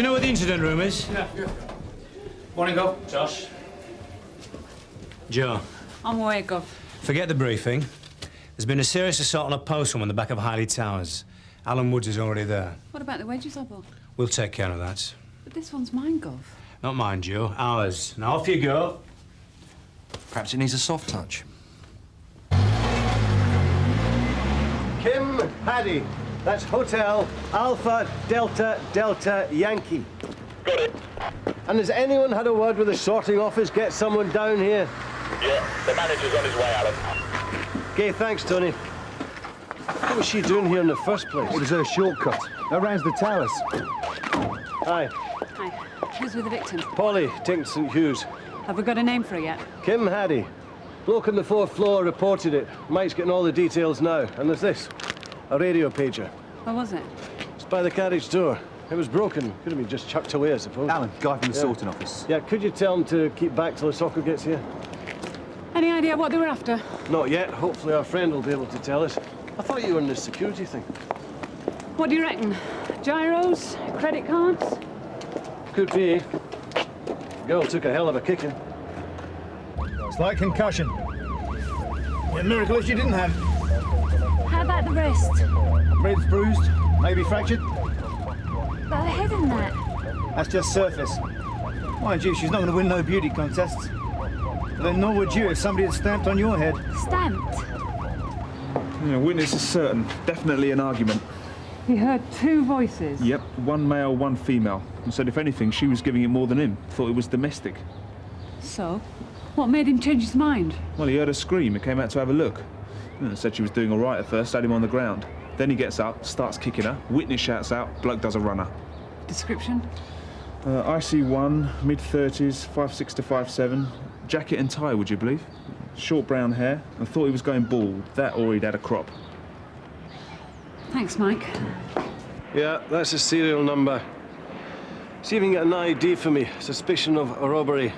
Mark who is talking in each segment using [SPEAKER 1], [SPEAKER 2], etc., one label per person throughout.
[SPEAKER 1] Do you know where the incident room is?
[SPEAKER 2] Yeah. Morning, Gov. Josh.
[SPEAKER 1] Joe.
[SPEAKER 3] On my way, Gov.
[SPEAKER 1] Forget the briefing. There's been a serious assault on a post room on the back of Hiley Towers. Alan Woods is already there.
[SPEAKER 3] What about the wedges I bought?
[SPEAKER 1] We'll take care of that.
[SPEAKER 3] But this one's mine, Gov.
[SPEAKER 1] Not mine, Joe. Ours. Now, off you go.
[SPEAKER 4] Perhaps it needs a soft touch.
[SPEAKER 5] Kim Paddy. That's Hotel Alpha Delta Delta Yankee.
[SPEAKER 6] Got it.
[SPEAKER 5] And has anyone had a word with the sorting office? Get someone down here.
[SPEAKER 6] Yeah, the manager's on his way, Alan.
[SPEAKER 5] Okay, thanks, Tony. What was she doing here in the first place?
[SPEAKER 7] It was her shortcut. Around the towers.
[SPEAKER 5] Hi.
[SPEAKER 3] Hi. Who's with the victim?
[SPEAKER 5] Polly, Tink St. Hughes.
[SPEAKER 3] Have we got a name for her yet?
[SPEAKER 5] Kim Haddy. Bloke on the fourth floor reported it. Mike's getting all the details now. And there's this. A radio pager.
[SPEAKER 3] What was it?
[SPEAKER 5] It's by the carriage door. It was broken. Could have been just chucked away, I suppose.
[SPEAKER 7] Alan, guy from the sorting office.
[SPEAKER 5] Yeah, could you tell him to keep back till the soccer gets here?
[SPEAKER 3] Any idea what they were after?
[SPEAKER 5] Not yet. Hopefully our friend will be able to tell us. I thought you were in this security thing.
[SPEAKER 3] What do you reckon? Gyros? Credit cards?
[SPEAKER 5] Could be. The girl took a hell of a kicking.
[SPEAKER 7] It's like concussion. A miracle if she didn't have.
[SPEAKER 8] How about the rest?
[SPEAKER 7] Ribs bruised, maybe fractured.
[SPEAKER 8] But her head and that.
[SPEAKER 7] That's just surface. Mind you, she's not going to win no beauty contests. But then nor would you if somebody had stamped on your head.
[SPEAKER 8] Stamped?
[SPEAKER 9] Yeah, witness is certain. Definitely an argument.
[SPEAKER 3] He heard two voices.
[SPEAKER 9] Yep, one male, one female. And said if anything, she was giving it more than him. Thought it was domestic.
[SPEAKER 3] So? What made him change his mind?
[SPEAKER 9] Well, he heard her scream. He came out to have a look. And said she was doing all right at first, had him on the ground. Then he gets up, starts kicking her. Witness shouts out, bloke does a runner.
[SPEAKER 3] Description?
[SPEAKER 9] IC1, mid-30s, 5'6" to 5'7". Jacket and tie, would you believe? Short brown hair. I thought he was going bald. That or he'd had a crop.
[SPEAKER 3] Thanks, Mike.
[SPEAKER 5] Yeah, that's his serial number. See if you can get an ID for me. Suspicion of a robbery.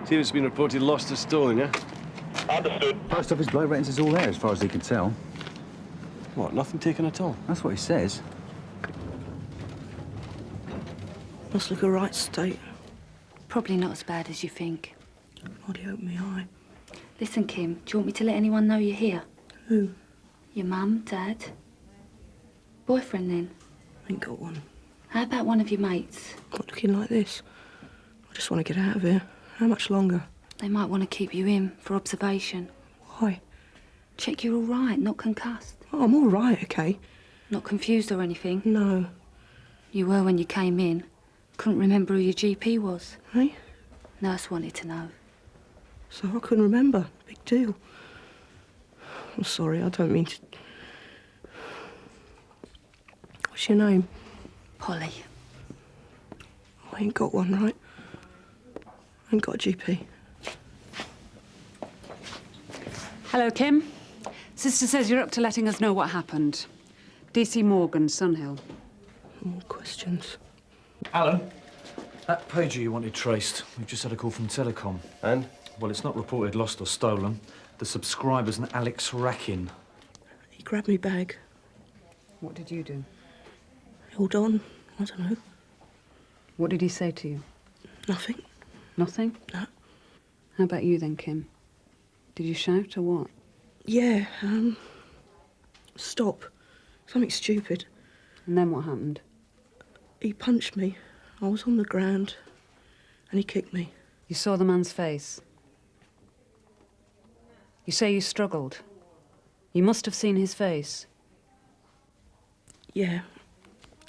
[SPEAKER 5] See if it's been reported lost or stolen, yeah?
[SPEAKER 6] Understood.
[SPEAKER 7] Post office blow ratings is all there as far as he can tell.
[SPEAKER 5] What, nothing taken at all?
[SPEAKER 7] That's what he says.
[SPEAKER 10] Must look a right state.
[SPEAKER 8] Probably not as bad as you think.
[SPEAKER 10] Body open me eye.
[SPEAKER 8] Listen, Kim, do you want me to let anyone know you're here?
[SPEAKER 10] Who?
[SPEAKER 8] Your mum, dad? Boyfriend, then?
[SPEAKER 10] Ain't got one.
[SPEAKER 8] How about one of your mates?
[SPEAKER 10] Not looking like this. I just want to get out of here. How much longer?
[SPEAKER 8] They might want to keep you in for observation.
[SPEAKER 10] Why?
[SPEAKER 8] Check you're all right, not concussed.
[SPEAKER 10] Oh, I'm all right, okay?
[SPEAKER 8] Not confused or anything?
[SPEAKER 10] No.
[SPEAKER 8] You were when you came in. Couldn't remember who your GP was.
[SPEAKER 10] Hey?
[SPEAKER 8] Nurse wanted to know.
[SPEAKER 10] So I couldn't remember. Big deal. I'm sorry, I don't mean to... What's your name?
[SPEAKER 8] Polly.
[SPEAKER 10] I ain't got one, right? I ain't got a GP.
[SPEAKER 3] Hello, Kim. Sister says you're up to letting us know what happened. DC Morgan, Sunhill.
[SPEAKER 10] More questions.
[SPEAKER 4] Alan, that pager you wanted traced. We've just had a call from Telecom.
[SPEAKER 5] And?
[SPEAKER 4] Well, it's not reported lost or stolen. The subscriber's an Alex Rackin.
[SPEAKER 10] He grabbed me bag.
[SPEAKER 3] What did you do?
[SPEAKER 10] Held on. I don't know.
[SPEAKER 3] What did he say to you?
[SPEAKER 10] Nothing.
[SPEAKER 3] Nothing?
[SPEAKER 10] No.
[SPEAKER 3] How about you then, Kim? Did you shout or what?
[SPEAKER 10] Yeah, stop. Something stupid.
[SPEAKER 3] And then what happened?
[SPEAKER 10] He punched me. I was on the ground, and he kicked me.
[SPEAKER 3] You saw the man's face. You say you struggled. You must have seen his face.
[SPEAKER 10] Yeah.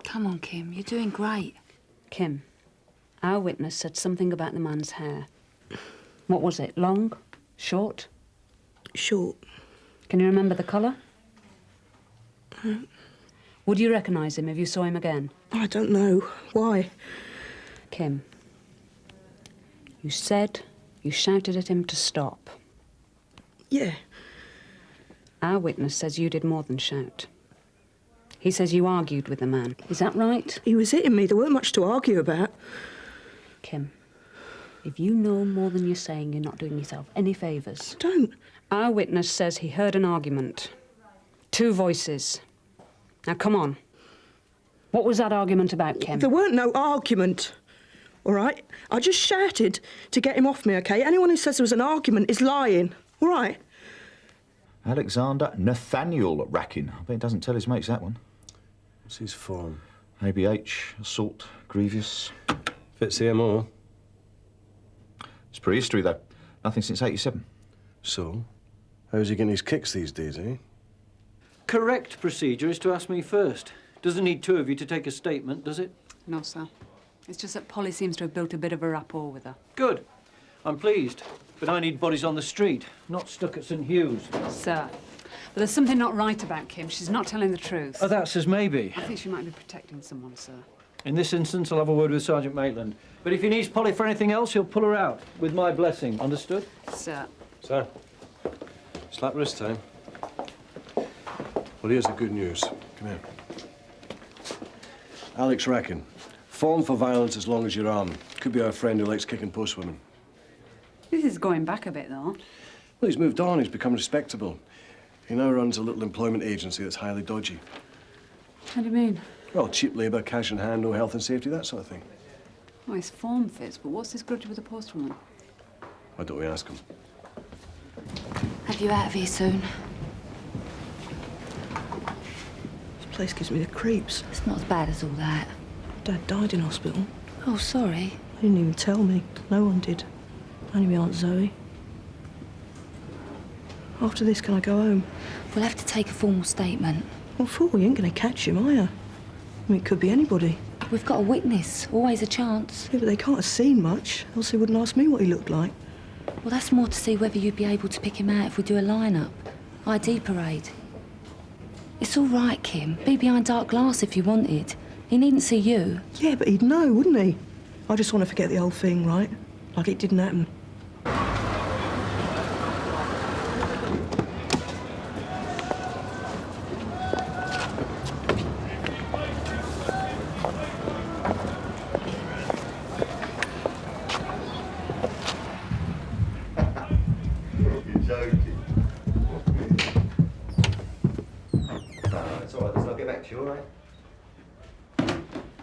[SPEAKER 8] Come on, Kim, you're doing great.
[SPEAKER 3] Kim, our witness said something about the man's hair. What was it, long? Short?
[SPEAKER 10] Short.
[SPEAKER 3] Can you remember the colour? Would you recognise him if you saw him again?
[SPEAKER 10] I don't know. Why?
[SPEAKER 3] Kim, you said you shouted at him to stop.
[SPEAKER 10] Yeah.
[SPEAKER 3] Our witness says you did more than shout. He says you argued with the man. Is that right?
[SPEAKER 10] He was hitting me. There weren't much to argue about.
[SPEAKER 3] Kim, if you know more than you're saying, you're not doing yourself any favours.
[SPEAKER 10] Don't.
[SPEAKER 3] Our witness says he heard an argument. Two voices. Now, come on. What was that argument about, Kim?
[SPEAKER 10] There weren't no argument, all right? I just shouted to get him off me, OK? Anyone who says there was an argument is lying, all right?
[SPEAKER 11] Alexander Nathaniel Rackin. I bet he doesn't tell his mates that one.
[SPEAKER 5] What's his form?
[SPEAKER 11] ABH, assault, grievous.
[SPEAKER 5] Fits the MO.
[SPEAKER 11] It's prehistory, though. Nothing since 87.
[SPEAKER 5] So, how's he getting his kicks these days, eh?
[SPEAKER 4] Correct procedure is to ask me first. Doesn't need two of you to take a statement, does it?
[SPEAKER 3] No, sir. It's just that Polly seems to have built a bit of a rapport with her.
[SPEAKER 4] Good. I'm pleased. But I need bodies on the street, not stuck at St Hugh's.
[SPEAKER 3] Sir, but there's something not right about Kim. She's not telling the truth.
[SPEAKER 4] Oh, that says maybe.
[SPEAKER 3] I think she might be protecting someone, sir.
[SPEAKER 4] In this instance, I'll have a word with Sergeant Maitland. But if he needs Polly for anything else, he'll pull her out, with my blessing. Understood?
[SPEAKER 3] Sir.
[SPEAKER 5] Sir, slap wrist time. Well, here's the good news. Come here. Alex Rackin. Form for violence as long as your arm. Could be our friend who likes kicking postwomen.
[SPEAKER 3] This is going back a bit, though.
[SPEAKER 5] Well, he's moved on. He's become respectable. He now runs a little employment agency that's highly dodgy.
[SPEAKER 3] How do you mean?
[SPEAKER 5] Well, cheap labour, cash in hand, no health and safety, that sort of thing.
[SPEAKER 3] Oh, his form fits, but what's this grudge with the postwoman?
[SPEAKER 5] Why don't we ask him?
[SPEAKER 8] Have you out of here soon?
[SPEAKER 10] This place gives me the creeps.
[SPEAKER 8] It's not as bad as all that.
[SPEAKER 10] Dad died in hospital.
[SPEAKER 8] Oh, sorry.
[SPEAKER 10] They didn't even tell me. No one did. Only my Aunt Zoe. After this, can I go home?
[SPEAKER 8] We'll have to take a formal statement.
[SPEAKER 10] What for? You ain't going to catch him, are you? I mean, it could be anybody.
[SPEAKER 8] We've got a witness. Always a chance.
[SPEAKER 10] Yeah, but they can't have seen much, else they wouldn't ask me what he looked like.
[SPEAKER 8] Well, that's more to see whether you'd be able to pick him out if we do a line-up. ID parade. It's all right, Kim. Be behind dark glass if you wanted. He needn't see you.
[SPEAKER 10] Yeah, but he'd know, wouldn't he? I just want to forget the whole thing, right? Like it didn't happen.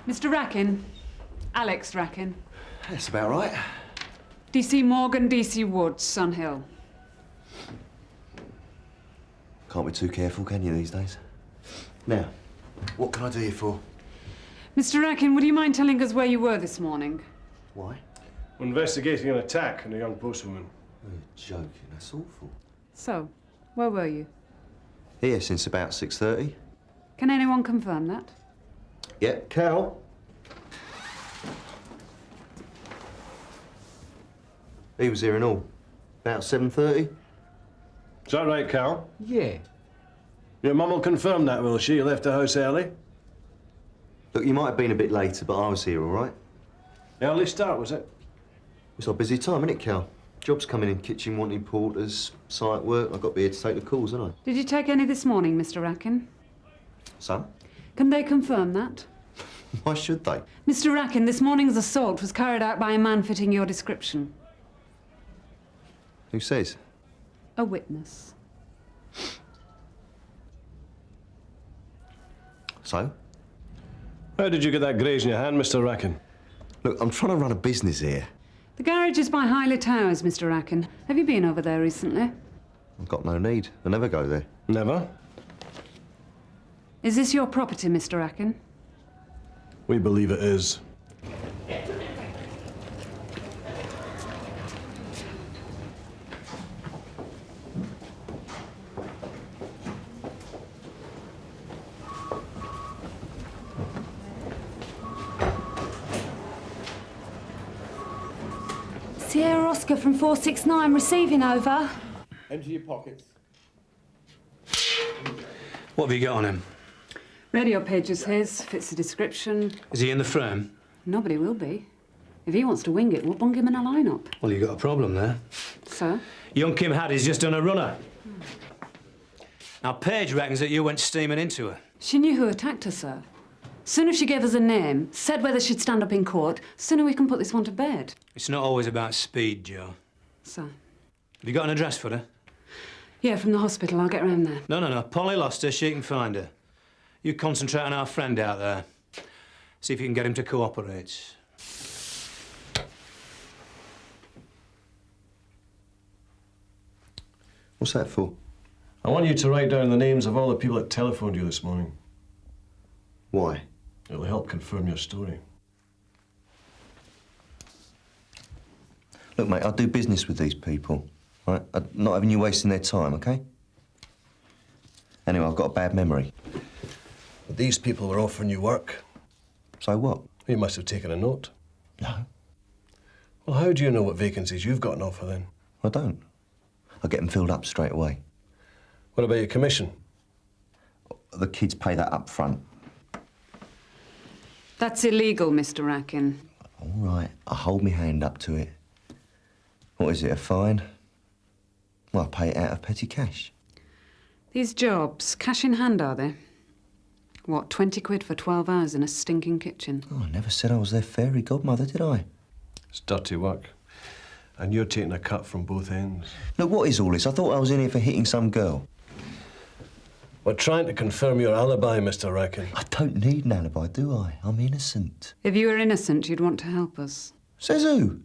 [SPEAKER 3] Mr. Rackin. Alex Rackin.
[SPEAKER 11] That's about right.
[SPEAKER 3] DC Morgan, DC Woods, Sun Hill.
[SPEAKER 11] Can't be too careful, can you, these days? Now, what can I do you for?
[SPEAKER 3] Mr. Rackin, would you mind telling us where you were this morning?
[SPEAKER 11] Why?
[SPEAKER 5] We're investigating an attack on a young postwoman.
[SPEAKER 11] Oh, you're joking. That's awful.
[SPEAKER 3] So, where were you?
[SPEAKER 11] Here since about 6:30.
[SPEAKER 3] Can anyone confirm that?
[SPEAKER 11] Yeah, Cal. He was here and all. About 7:30.
[SPEAKER 5] Is that right, Cal?
[SPEAKER 4] Yeah.
[SPEAKER 5] Your mum will confirm that, will she? You left the house early?
[SPEAKER 11] Look, you might have been a bit later, but I was here, all right?
[SPEAKER 5] Early start, was it?
[SPEAKER 11] It's our busy time, isn't it, Cal? Jobs coming in, kitchen wanting porters, site work. I've got to be here to take the calls, haven't I?
[SPEAKER 3] Did you take any this morning, Mr. Rackin?
[SPEAKER 11] Son?
[SPEAKER 3] Can they confirm that?
[SPEAKER 11] Why should they?
[SPEAKER 3] Mr. Rackin, this morning's assault was carried out by a man fitting your description.
[SPEAKER 11] Who says?
[SPEAKER 3] A witness.
[SPEAKER 11] So?
[SPEAKER 5] How did you get that graze in your hand, Mr. Rackin?
[SPEAKER 11] Look, I'm trying to run a business here.
[SPEAKER 3] The garage is by Highley Towers, Mr. Rackin. Have you been over there recently?
[SPEAKER 11] I've got no need. I never go there.
[SPEAKER 5] Never?
[SPEAKER 3] Is this your property, Mr. Rackin?
[SPEAKER 5] We believe it is.
[SPEAKER 8] Sierra Oscar from 469 receiving over.
[SPEAKER 12] Empty your pockets.
[SPEAKER 1] What have you got on him?
[SPEAKER 3] Radio page is his, fits the description.
[SPEAKER 1] Is he in the frame?
[SPEAKER 3] Nobody will be. If he wants to wing it, we'll bung him in a lineup.
[SPEAKER 1] Well, you got a problem there.
[SPEAKER 3] Sir?
[SPEAKER 1] Young Kim Hattie's just done a runner. Now, Paige reckons that you went steaming into her.
[SPEAKER 3] She knew who attacked her, sir. Soon as she gave us a name, said whether she'd stand up in court, sooner we can put this one to bed.
[SPEAKER 1] It's not always about speed, Joe.
[SPEAKER 3] Sir?
[SPEAKER 1] Have you got an address for her?
[SPEAKER 3] Yeah, from the hospital. I'll get round there.
[SPEAKER 1] No. Polly lost her. She can find her. You concentrate on our friend out there. See if you can get him to cooperate.
[SPEAKER 11] What's that for?
[SPEAKER 5] I want you to write down the names of all the people that telephoned you this morning.
[SPEAKER 11] Why?
[SPEAKER 5] It'll help confirm your story.
[SPEAKER 11] Look, mate, I do business with these people, right? I'm not having you wasting their time, OK? Anyway, I've got a bad memory.
[SPEAKER 5] But these people were offering you work.
[SPEAKER 11] So what?
[SPEAKER 5] You must have taken a note.
[SPEAKER 11] No.
[SPEAKER 5] Well, how do you know what vacancies you've got on offer, then?
[SPEAKER 11] I don't. I get them filled up straight away.
[SPEAKER 5] What about your commission?
[SPEAKER 11] The kids pay that up front.
[SPEAKER 3] That's illegal, Mr. Rackin.
[SPEAKER 11] All right, I hold my hand up to it. What is it, a fine? Well, I pay it out of petty cash.
[SPEAKER 3] These jobs, cash in hand, are they? What, 20 quid for 12 hours in a stinking kitchen?
[SPEAKER 11] Oh, I never said I was their fairy godmother, did I?
[SPEAKER 5] It's dirty work. And you're taking a cut from both ends.
[SPEAKER 11] Look, what is all this? I thought I was in here for hitting some girl.
[SPEAKER 5] We're trying to confirm your alibi, Mr. Rackin.
[SPEAKER 11] I don't need an alibi, do I? I'm innocent.
[SPEAKER 3] If you were innocent, you'd want to help us.
[SPEAKER 11] Says who?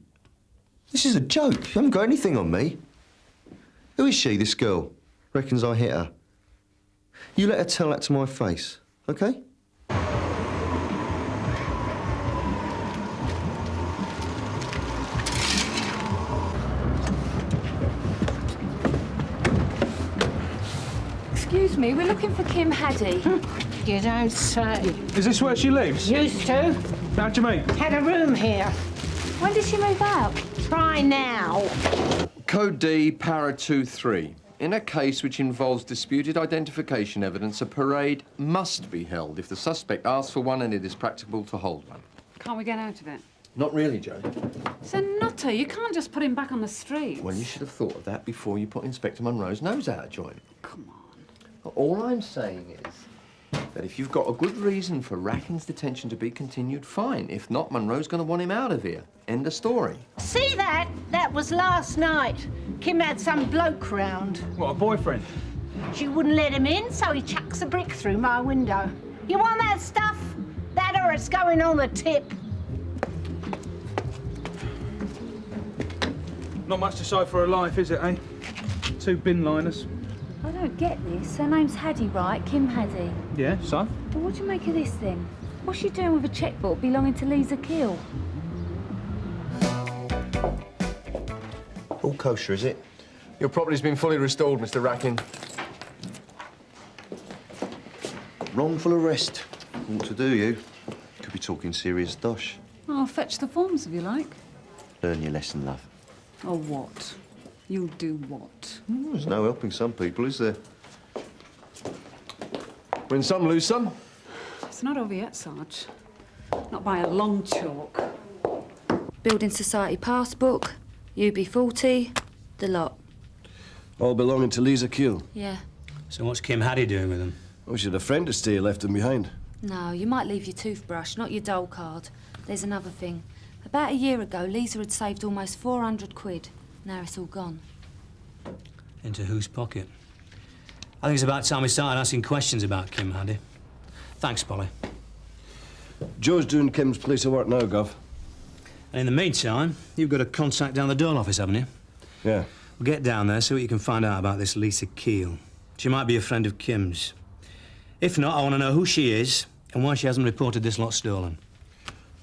[SPEAKER 11] This is a joke. You haven't got anything on me. Who is she, this girl? Reckons I hit her. You let her tell that to my face, OK?
[SPEAKER 8] Excuse me, we're looking for Kim Haddy.
[SPEAKER 12] You don't say.
[SPEAKER 9] Is this where she lives?
[SPEAKER 12] Used to.
[SPEAKER 9] How do you mean?
[SPEAKER 12] Had a room here.
[SPEAKER 8] When did she move out?
[SPEAKER 12] Try now.
[SPEAKER 13] Code D, para 2-3. In a case which involves disputed identification evidence, a parade must be held if the suspect asks for one and it is practicable to hold one.
[SPEAKER 3] Can't we get out of it?
[SPEAKER 13] Not really, Joe.
[SPEAKER 3] It's a nutter. You can't just put him back on the streets.
[SPEAKER 13] Well, you should have thought of that before you put Inspector Munro's nose out of joint.
[SPEAKER 3] Come on.
[SPEAKER 13] All I'm saying is that if you've got a good reason for Rackin's detention to be continued, fine. If not, Munro's going to want him out of here. End of story.
[SPEAKER 12] See that? That was last night. Kim had some bloke round.
[SPEAKER 9] What, a boyfriend?
[SPEAKER 12] She wouldn't let him in, so he chucks a brick through my window. You want that stuff? That or it's going on the tip.
[SPEAKER 9] Not much to show for her life, is it, eh? 2 bin liners.
[SPEAKER 8] I don't get this. Her name's Haddy, right? Kim Haddy.
[SPEAKER 9] Yeah, so?
[SPEAKER 8] Well, what do you make of this, then? What's she doing with a checkbook belonging to Lisa Keel?
[SPEAKER 11] All kosher, is it?
[SPEAKER 13] Your property's been fully restored, Mr. Rackin.
[SPEAKER 11] Wrongful arrest. What to do, you? Could be talking serious dosh.
[SPEAKER 3] I'll fetch the forms if you like.
[SPEAKER 11] Learn your lesson, love.
[SPEAKER 3] Or what? You'll do what?
[SPEAKER 11] There's no helping some people, is there?
[SPEAKER 5] Win some, lose some.
[SPEAKER 3] It's not over yet, Sarge. Not by a long chalk.
[SPEAKER 8] Building Society passbook, UB40, the lot.
[SPEAKER 5] All belonging to Lisa Keel.
[SPEAKER 8] Yeah.
[SPEAKER 1] So what's Kim Haddy doing with them?
[SPEAKER 5] Oh, she had a friend to stay, left him behind.
[SPEAKER 8] No, you might leave your toothbrush, not your dole card. There's another thing. About a year ago, Lisa had saved almost 400 quid. Now it's all gone.
[SPEAKER 1] Into whose pocket? I think it's about time we started asking questions about Kim Haddy. Thanks, Polly.
[SPEAKER 5] Joe's doing Kim's place of work now, Gov.
[SPEAKER 1] And in the meantime, you've got a contact down the Dole office, haven't you?
[SPEAKER 5] Yeah.
[SPEAKER 1] Well, get down there, see what you can find out about this Lisa Keel. She might be a friend of Kim's. If not, I want to know who she is and why she hasn't reported this lot stolen.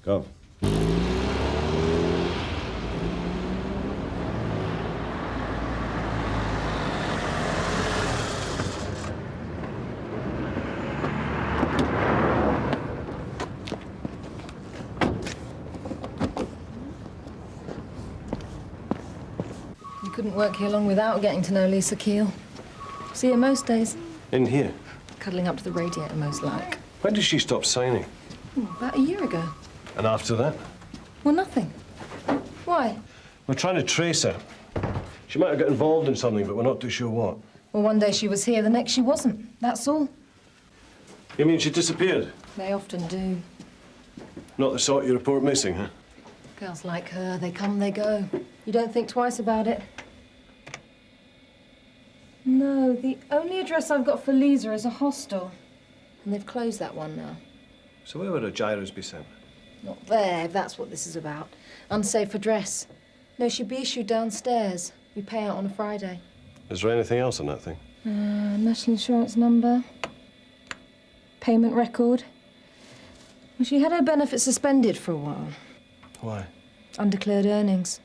[SPEAKER 5] Gov.
[SPEAKER 14] You couldn't work here long without getting to know Lisa Keel. See her most days.
[SPEAKER 5] In here?
[SPEAKER 14] Cuddling up to the radiator, most like.
[SPEAKER 5] When did she stop signing?
[SPEAKER 14] About a year ago.
[SPEAKER 5] And after that?
[SPEAKER 14] Well, nothing. Why?
[SPEAKER 5] We're trying to trace her. She might have got involved in something, but we're not too sure what.
[SPEAKER 14] Well, one day she was here, the next she wasn't. That's all.
[SPEAKER 5] You mean she disappeared?
[SPEAKER 14] They often do.
[SPEAKER 5] Not the sort you report missing, huh?
[SPEAKER 14] Girls like her, they come, they go. You don't think twice about it. No, the only address I've got for Lisa is a hostel. And they've closed that one now.
[SPEAKER 5] So where would her gyros be sent?
[SPEAKER 14] Not there, if that's what this is about. Unsafe address. No, she'd be issued downstairs. We pay out on a Friday.
[SPEAKER 5] Is there anything else on that thing?
[SPEAKER 14] National insurance number. Payment record. Well, she had her benefits suspended for a while.
[SPEAKER 5] Why?
[SPEAKER 14] Undeclared earnings.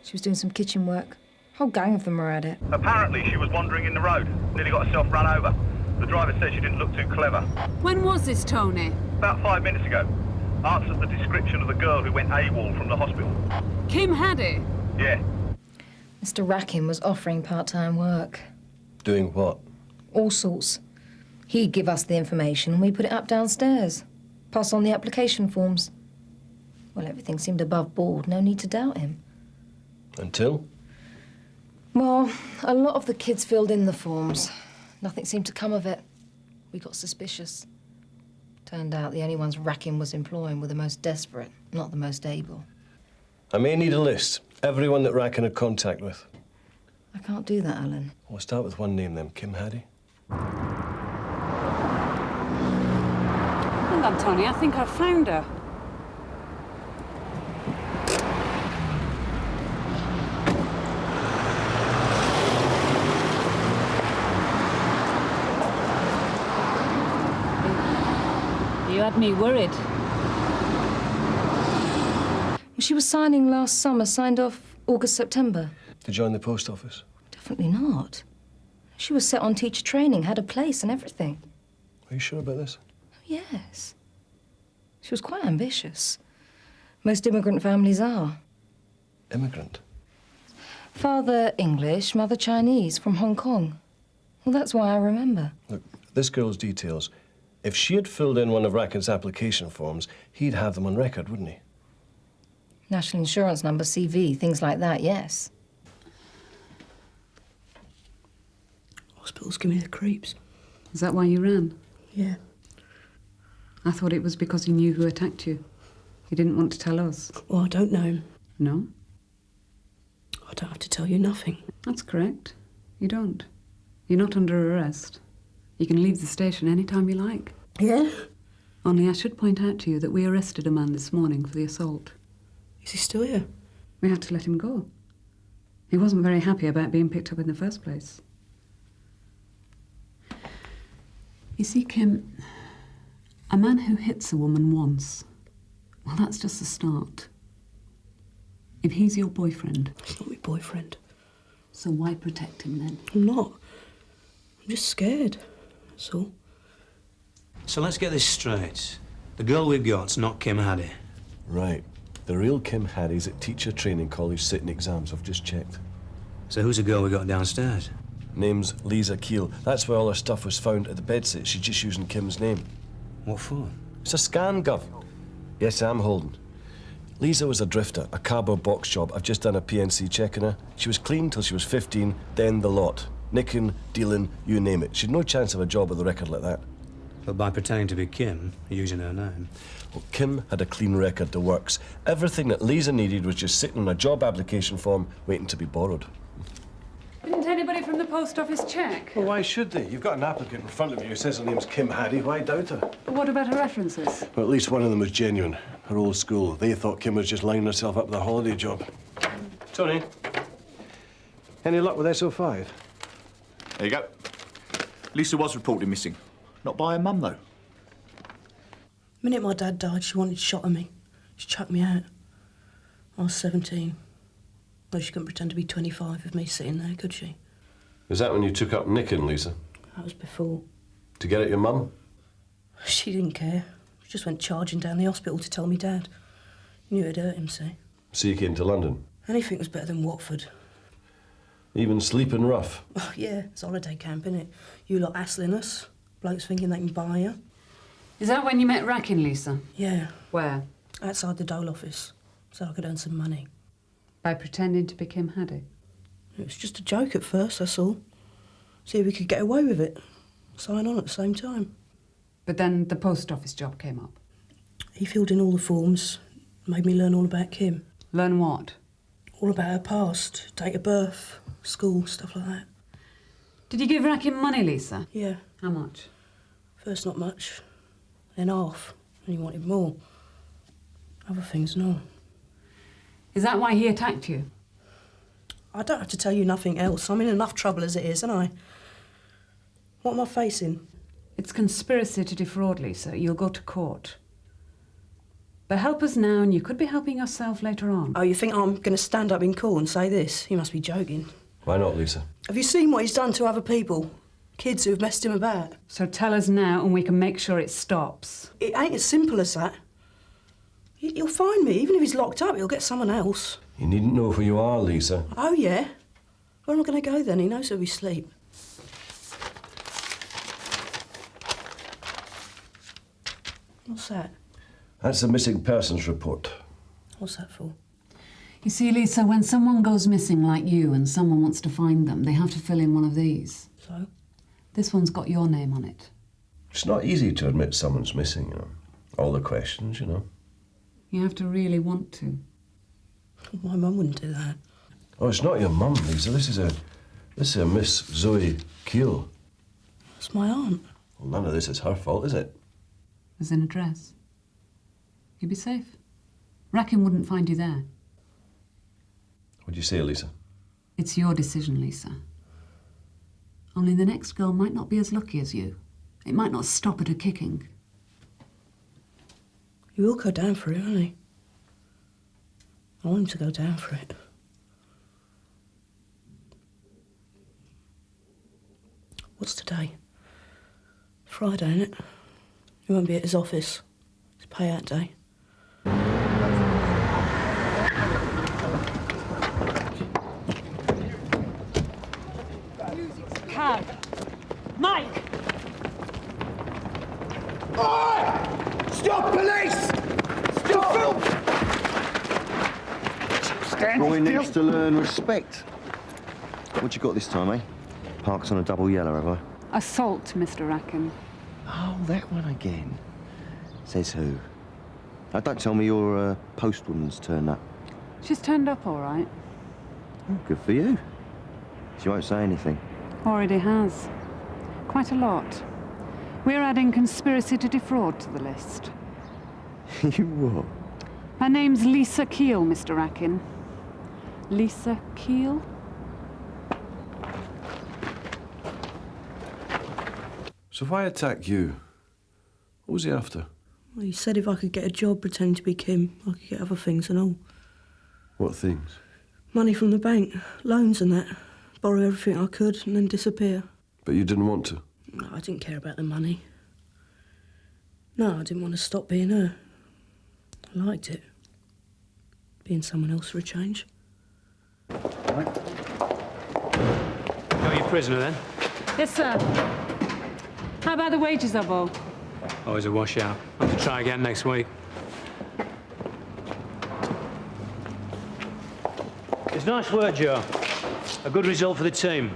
[SPEAKER 14] She was doing some kitchen work. A whole gang of them were at it.
[SPEAKER 6] Apparently, she was wandering in the road. Nearly got herself run over. The driver said she didn't look too clever.
[SPEAKER 3] When was this, Tony?
[SPEAKER 6] About 5 minutes ago. Answers the description of the girl who went AWOL from the hospital.
[SPEAKER 3] Kim Haddy?
[SPEAKER 6] Yeah.
[SPEAKER 14] Mr. Rackham was offering part-time work.
[SPEAKER 5] Doing what?
[SPEAKER 14] All sorts. He'd give us the information and we put it up downstairs. Pass on the application forms. Well, everything seemed above board. No need to doubt him.
[SPEAKER 5] Until?
[SPEAKER 14] Well, a lot of the kids filled in the forms. Nothing seemed to come of it. We got suspicious. Turned out the only ones Rackham was employing were the most desperate, not the most able.
[SPEAKER 5] I may need a list. Everyone that Rackham had contact with.
[SPEAKER 14] I can't do that, Alan.
[SPEAKER 5] We'll start with one name then, Kim Haddy.
[SPEAKER 3] Hang on, Tony, I think I've found her. You had me worried.
[SPEAKER 14] Well, she was signing last summer, signed off August, September.
[SPEAKER 5] To join the post office?
[SPEAKER 14] Definitely not. She was set on teacher training, had a place and everything.
[SPEAKER 5] Are you sure about this?
[SPEAKER 14] Oh, yes. She was quite ambitious. Most immigrant families are.
[SPEAKER 5] Immigrant?
[SPEAKER 14] Father English, mother Chinese, from Hong Kong. Well, that's why I remember.
[SPEAKER 5] Look, this girl's details. If she had filled in one of Rackham's application forms, he'd have them on record, wouldn't he?
[SPEAKER 14] National insurance number, CV, things like that, yes.
[SPEAKER 10] Hospitals give me the creeps.
[SPEAKER 3] Is that why you ran?
[SPEAKER 10] Yeah.
[SPEAKER 3] I thought it was because you knew who attacked you. You didn't want to tell us.
[SPEAKER 10] Well, I don't know him.
[SPEAKER 3] No?
[SPEAKER 10] I don't have to tell you nothing.
[SPEAKER 3] That's correct. You don't. You're not under arrest. You can leave the station any time you like.
[SPEAKER 10] Yeah?
[SPEAKER 3] Only I should point out to you that we arrested a man this morning for the assault.
[SPEAKER 10] Is he still here?
[SPEAKER 3] We had to let him go. He wasn't very happy about being picked up in the first place. You see, Kim, a man who hits a woman once, well, that's just the start. If he's your boyfriend...
[SPEAKER 10] He's not my boyfriend.
[SPEAKER 3] So why protect him then?
[SPEAKER 10] I'm not. I'm just scared, that's all.
[SPEAKER 1] So let's get this straight. The girl we've got's not Kim Haddy.
[SPEAKER 5] Right. The real Kim Haddy's at teacher training college sitting exams. I've just checked.
[SPEAKER 1] So who's the girl we got downstairs?
[SPEAKER 5] Name's Lisa Keel. That's where all her stuff was found at the bedsit. She's just using Kim's name.
[SPEAKER 1] What for?
[SPEAKER 5] It's a scan, Gov. Yes, I'm holding. Lisa was a drifter, a cardboard box job. I've just done a PNC check on her. She was clean till she was 15, then the lot. Nicking, dealing, you name it. She'd no chance of a job with a record like that.
[SPEAKER 1] But by pretending to be Kim, using her name.
[SPEAKER 5] Well, Kim had a clean record, the works. Everything that Lisa needed was just sitting on a job application form waiting to be borrowed.
[SPEAKER 3] Didn't anybody from the post office check?
[SPEAKER 5] Well, why should they? You've got an applicant in front of you who says her name's Kim Haddy. Why doubt her?
[SPEAKER 3] But what about her references?
[SPEAKER 5] Well, at least one of them was genuine. Her old school. They thought Kim was just lining herself up with a holiday job. Tony, any luck with SO5?
[SPEAKER 2] There you go. Lisa was reported missing. Not by her mum, though.
[SPEAKER 10] The minute my dad died, she wanted to shot at me. She chucked me out. I was 17. Well, she couldn't pretend to be 25 with me sitting there, could she?
[SPEAKER 5] Was that when you took up nicking, Lisa?
[SPEAKER 10] That was before.
[SPEAKER 5] To get at your mum?
[SPEAKER 10] She didn't care. She just went charging down the hospital to tell me dad. Knew it'd hurt him, see?
[SPEAKER 5] So you came to London?
[SPEAKER 10] Anything was better than Watford.
[SPEAKER 5] Even sleeping rough?
[SPEAKER 10] Oh, yeah, it's holiday camp, innit? You lot hassling us. Blokes thinking they can buy you.
[SPEAKER 3] Is that when you met Rackham, Lisa?
[SPEAKER 10] Yeah.
[SPEAKER 3] Where?
[SPEAKER 10] Outside the dole office, so I could earn some money.
[SPEAKER 3] By pretending to be Kim Haddy?
[SPEAKER 10] It was just a joke at first, that's all. See if we could get away with it. Sign on at the same time.
[SPEAKER 3] But then the post office job came up.
[SPEAKER 10] He filled in all the forms, made me learn all about Kim.
[SPEAKER 3] Learn what?
[SPEAKER 10] All about her past, date of birth, school, stuff like that.
[SPEAKER 3] Did you give Rackham money, Lisa?
[SPEAKER 10] Yeah.
[SPEAKER 3] How much?
[SPEAKER 10] First not much, then half. And he wanted more. Other things and all.
[SPEAKER 3] Is that why he attacked you?
[SPEAKER 10] I don't have to tell you nothing else. I'm in enough trouble as it is, aren't I? What am I facing?
[SPEAKER 3] It's conspiracy to defraud, Lisa. You'll go to court. But help us now, and you could be helping yourself later on.
[SPEAKER 10] Oh, you think I'm going to stand up in court and say this? You must be joking.
[SPEAKER 5] Why not, Lisa?
[SPEAKER 10] Have you seen what he's done to other people? Kids who've messed him about.
[SPEAKER 3] So tell us now, and we can make sure it stops.
[SPEAKER 10] It ain't as simple as that. He'll find me. Even if he's locked up, he'll get someone else.
[SPEAKER 5] You needn't know who you are, Lisa.
[SPEAKER 10] Oh, yeah? Where am I going to go then? He knows where we sleep. What's that?
[SPEAKER 5] That's the missing persons report.
[SPEAKER 10] What's that for?
[SPEAKER 3] You see, Lisa, when someone goes missing like you and someone wants to find them, they have to fill in one of these.
[SPEAKER 10] So?
[SPEAKER 3] This one's got your name on it.
[SPEAKER 5] It's not easy to admit someone's missing, you know. All the questions, you know.
[SPEAKER 3] You have to really want to.
[SPEAKER 10] My mum wouldn't do that.
[SPEAKER 5] Oh, it's not your mum, Lisa. This is a Miss Zoe Keel.
[SPEAKER 10] It's my aunt.
[SPEAKER 5] Well, none of this is her fault, is it?
[SPEAKER 3] There's an address. You'd be safe. Rackham wouldn't find you there.
[SPEAKER 5] What'd you say, Lisa?
[SPEAKER 3] It's your decision, Lisa. Only the next girl might not be as lucky as you. It might not stop at a kicking.
[SPEAKER 10] He will go down for it, won't he? I want him to go down for it. What's today? Friday, isn't it? He won't be at his office. It's payout day.
[SPEAKER 3] Cab! Mike!
[SPEAKER 7] Oi! Stop, police! Stop! Stand
[SPEAKER 11] Boy
[SPEAKER 7] still.
[SPEAKER 11] needs to learn respect. What you got this time, eh? Parks on a double yellow, have I?
[SPEAKER 3] Assault, Mr. Rackham.
[SPEAKER 11] Oh, that one again. Says who? Now, don't tell me your postwoman's turned up.
[SPEAKER 3] She's turned up all right.
[SPEAKER 11] Oh, good for you. She won't say anything.
[SPEAKER 3] Already has. Quite a lot. We're adding conspiracy to defraud to the list.
[SPEAKER 11] You what?
[SPEAKER 3] Her name's Lisa Keel, Mr. Rackham. Lisa Keel?
[SPEAKER 5] So why attack you? What was he after?
[SPEAKER 10] Well, he said if I could get a job pretending to be Kim, I could get other things and all.
[SPEAKER 5] What things?
[SPEAKER 10] Money from the bank, loans and that. Borrow everything I could and then disappear.
[SPEAKER 5] But you didn't want to?
[SPEAKER 10] No, I didn't care about the money. No, I didn't want to stop being her. I liked it. Being someone else for a change.
[SPEAKER 1] Got your prisoner then?
[SPEAKER 3] Yes, sir. How about the wages, Obbo?
[SPEAKER 1] Always a washout. I'll have to try again next week. It's nice work, Joe. A good result for the team.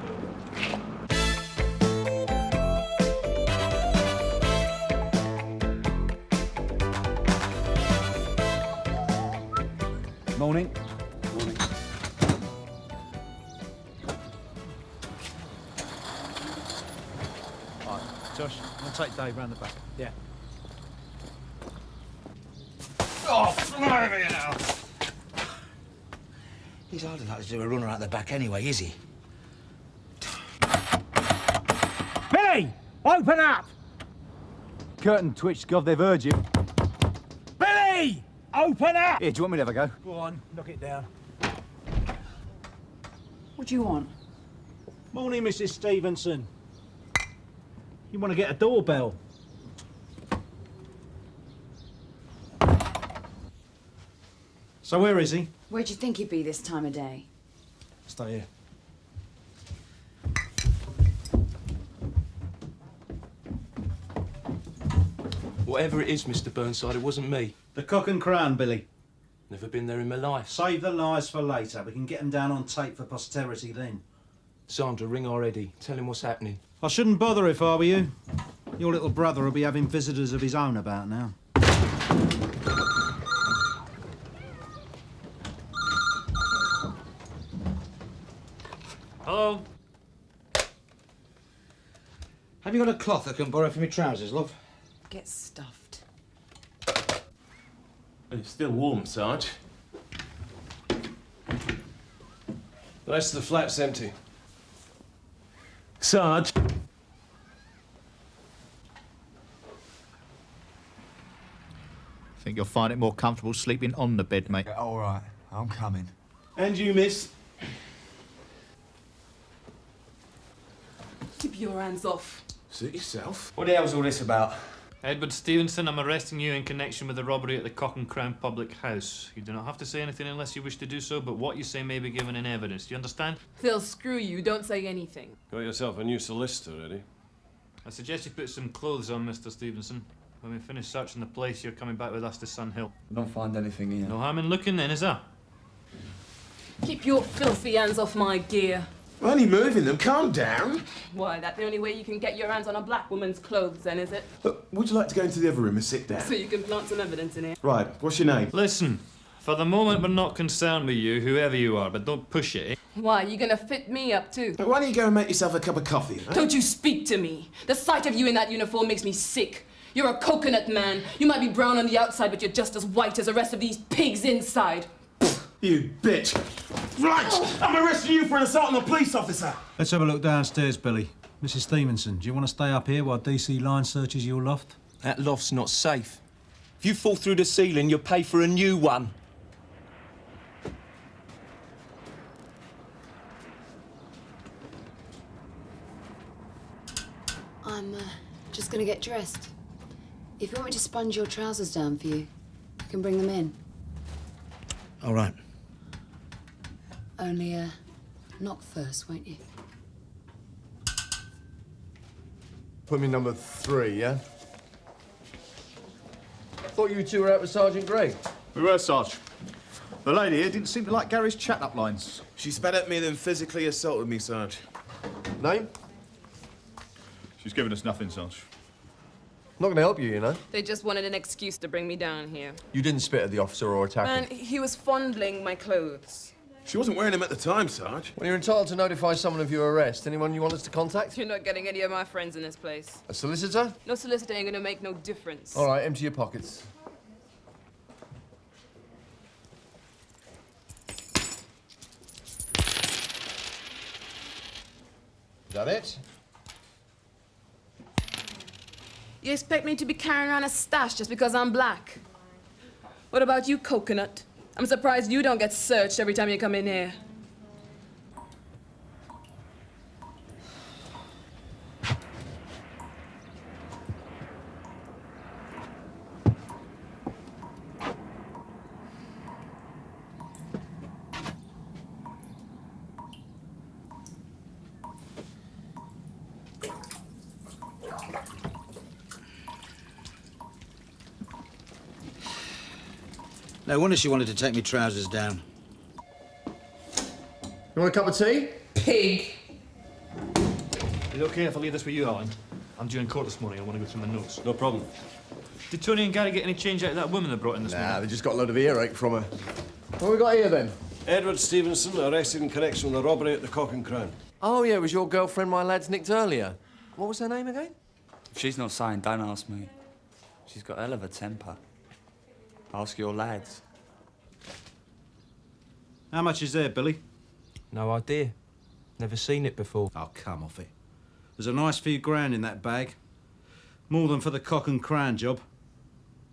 [SPEAKER 7] Morning.
[SPEAKER 1] Morning.
[SPEAKER 4] Right, Josh, I'll take Dave round the back.
[SPEAKER 1] Yeah.
[SPEAKER 15] Oh, blimey now! He's hardly like to do a runner out the back anyway, is he?
[SPEAKER 7] Billy! Open up! Curtain twitched, God, they've heard you. Billy! Open up! Here, do you want me to have a go?
[SPEAKER 15] Go on, knock it down.
[SPEAKER 3] What do you want?
[SPEAKER 4] Morning, Mrs. Stevenson. You want to get a doorbell? So where is he?
[SPEAKER 16] Where'd you think he'd be this time of day?
[SPEAKER 4] Stay here.
[SPEAKER 17] Whatever it is, Mr. Burnside, it wasn't me.
[SPEAKER 4] The Cock and Crown, Billy.
[SPEAKER 17] Never been there in my life.
[SPEAKER 4] Save the lies for later. We can get them down on tape for posterity then.
[SPEAKER 17] Sandra, ring already. Tell him what's happening.
[SPEAKER 4] I shouldn't bother if I were you. Your little brother will be having visitors of his own about now.
[SPEAKER 15] Hello? Have you got a cloth I can borrow from your trousers, love?
[SPEAKER 16] Get stuffed.
[SPEAKER 17] It's still warm, Sarge.
[SPEAKER 5] The rest of the flat's empty.
[SPEAKER 17] Sarge.
[SPEAKER 2] Think you'll find it more comfortable sleeping on the bed, mate.
[SPEAKER 7] All right, I'm coming.
[SPEAKER 17] And you, miss.
[SPEAKER 18] Keep your hands off.
[SPEAKER 17] Suit yourself.
[SPEAKER 15] What the hell's all this about?
[SPEAKER 19] Edward Stevenson, I'm arresting you in connection with the robbery at the Cock and Crown public house. You do not have to say anything unless you wish to do so, but what you say may be given in evidence. Do you understand?
[SPEAKER 18] They'll screw you. Don't say anything.
[SPEAKER 5] Got yourself a new solicitor, ready?
[SPEAKER 19] I suggest you put some clothes on, Mr. Stevenson. When we finish searching the place, you're coming back with us to Sun Hill.
[SPEAKER 7] I don't find anything here.
[SPEAKER 19] No harm in looking then, is there?
[SPEAKER 18] Keep your filthy hands off my gear.
[SPEAKER 17] We're only moving them. Calm down.
[SPEAKER 18] Why, that's the only way you can get your hands on a black woman's clothes then, is it?
[SPEAKER 17] Look, would you like to go into the other room and sit down?
[SPEAKER 18] So you can plant some evidence in here.
[SPEAKER 17] Right, what's your name?
[SPEAKER 19] Listen, for the moment we're not concerned with you, whoever you are, but don't push it, eh?
[SPEAKER 18] Why, you gonna fit me up too?
[SPEAKER 17] Why don't you go and make yourself a cup of coffee, huh?
[SPEAKER 18] Don't you speak to me. The sight of you in that uniform makes me sick. You're a coconut man. You might be brown on the outside, but you're just as white as the rest of these pigs inside.
[SPEAKER 17] You bitch. Right, I'm arresting you for an assault on a police officer.
[SPEAKER 15] Let's have a look downstairs, Billy. Mrs. Stevenson, do you want to stay up here while DC Line searches your loft?
[SPEAKER 17] That loft's not safe. If you fall through the ceiling, you'll pay for a new one.
[SPEAKER 16] I'm just gonna get dressed. If you want me to sponge your trousers down for you, I can bring them in.
[SPEAKER 15] All right.
[SPEAKER 16] Only, knock first, won't you?
[SPEAKER 13] Put me number 3, yeah? Thought you two were out with Sergeant Gregg.
[SPEAKER 2] We were, Sarge. The lady here didn't seem to like Gary's chat-up lines.
[SPEAKER 17] She spat at me then physically assaulted me, Sarge.
[SPEAKER 13] Name?
[SPEAKER 2] She's given us nothing, Sarge.
[SPEAKER 13] Not gonna help you, you know.
[SPEAKER 18] They just wanted an excuse to bring me down here.
[SPEAKER 13] You didn't spit at the officer or attack
[SPEAKER 18] Man,
[SPEAKER 13] him.
[SPEAKER 18] he was fondling my clothes.
[SPEAKER 17] She wasn't wearing them at the time, Sarge.
[SPEAKER 13] Well, you're entitled to notify someone of your arrest. Anyone you want us to contact?
[SPEAKER 18] You're not getting any of my friends in this place.
[SPEAKER 13] A solicitor?
[SPEAKER 18] No solicitor ain't gonna make no difference.
[SPEAKER 13] All right, empty your pockets. Is that it?
[SPEAKER 18] You expect me to be carrying around a stash just because I'm black? What about you, Coconut? I'm surprised you don't get searched every time you come in here.
[SPEAKER 15] No wonder she wanted to take me trousers down.
[SPEAKER 13] You want a cup of tea?
[SPEAKER 18] Pig.
[SPEAKER 19] Is it okay if I leave this with you, Helen? I'm due in court this morning. I want to go through my notes.
[SPEAKER 5] No problem.
[SPEAKER 19] Did Tony and Gary get any change out of that woman they brought in this morning?
[SPEAKER 13] Nah, they just got a load of earache from her. What we got here, then?
[SPEAKER 5] Edward Stevenson, arrested in connection with the robbery at the Cock and Crown.
[SPEAKER 13] Oh, yeah, it was your girlfriend my lads nicked earlier. What was her name again?
[SPEAKER 20] If she's not signed, don't ask me. She's got a hell of a temper. Ask your lads.
[SPEAKER 15] How much is there, Billy?
[SPEAKER 17] No idea. Never seen it before.
[SPEAKER 15] Oh, come off it. There's a nice few grand in that bag. More than for the Cock and Crown job.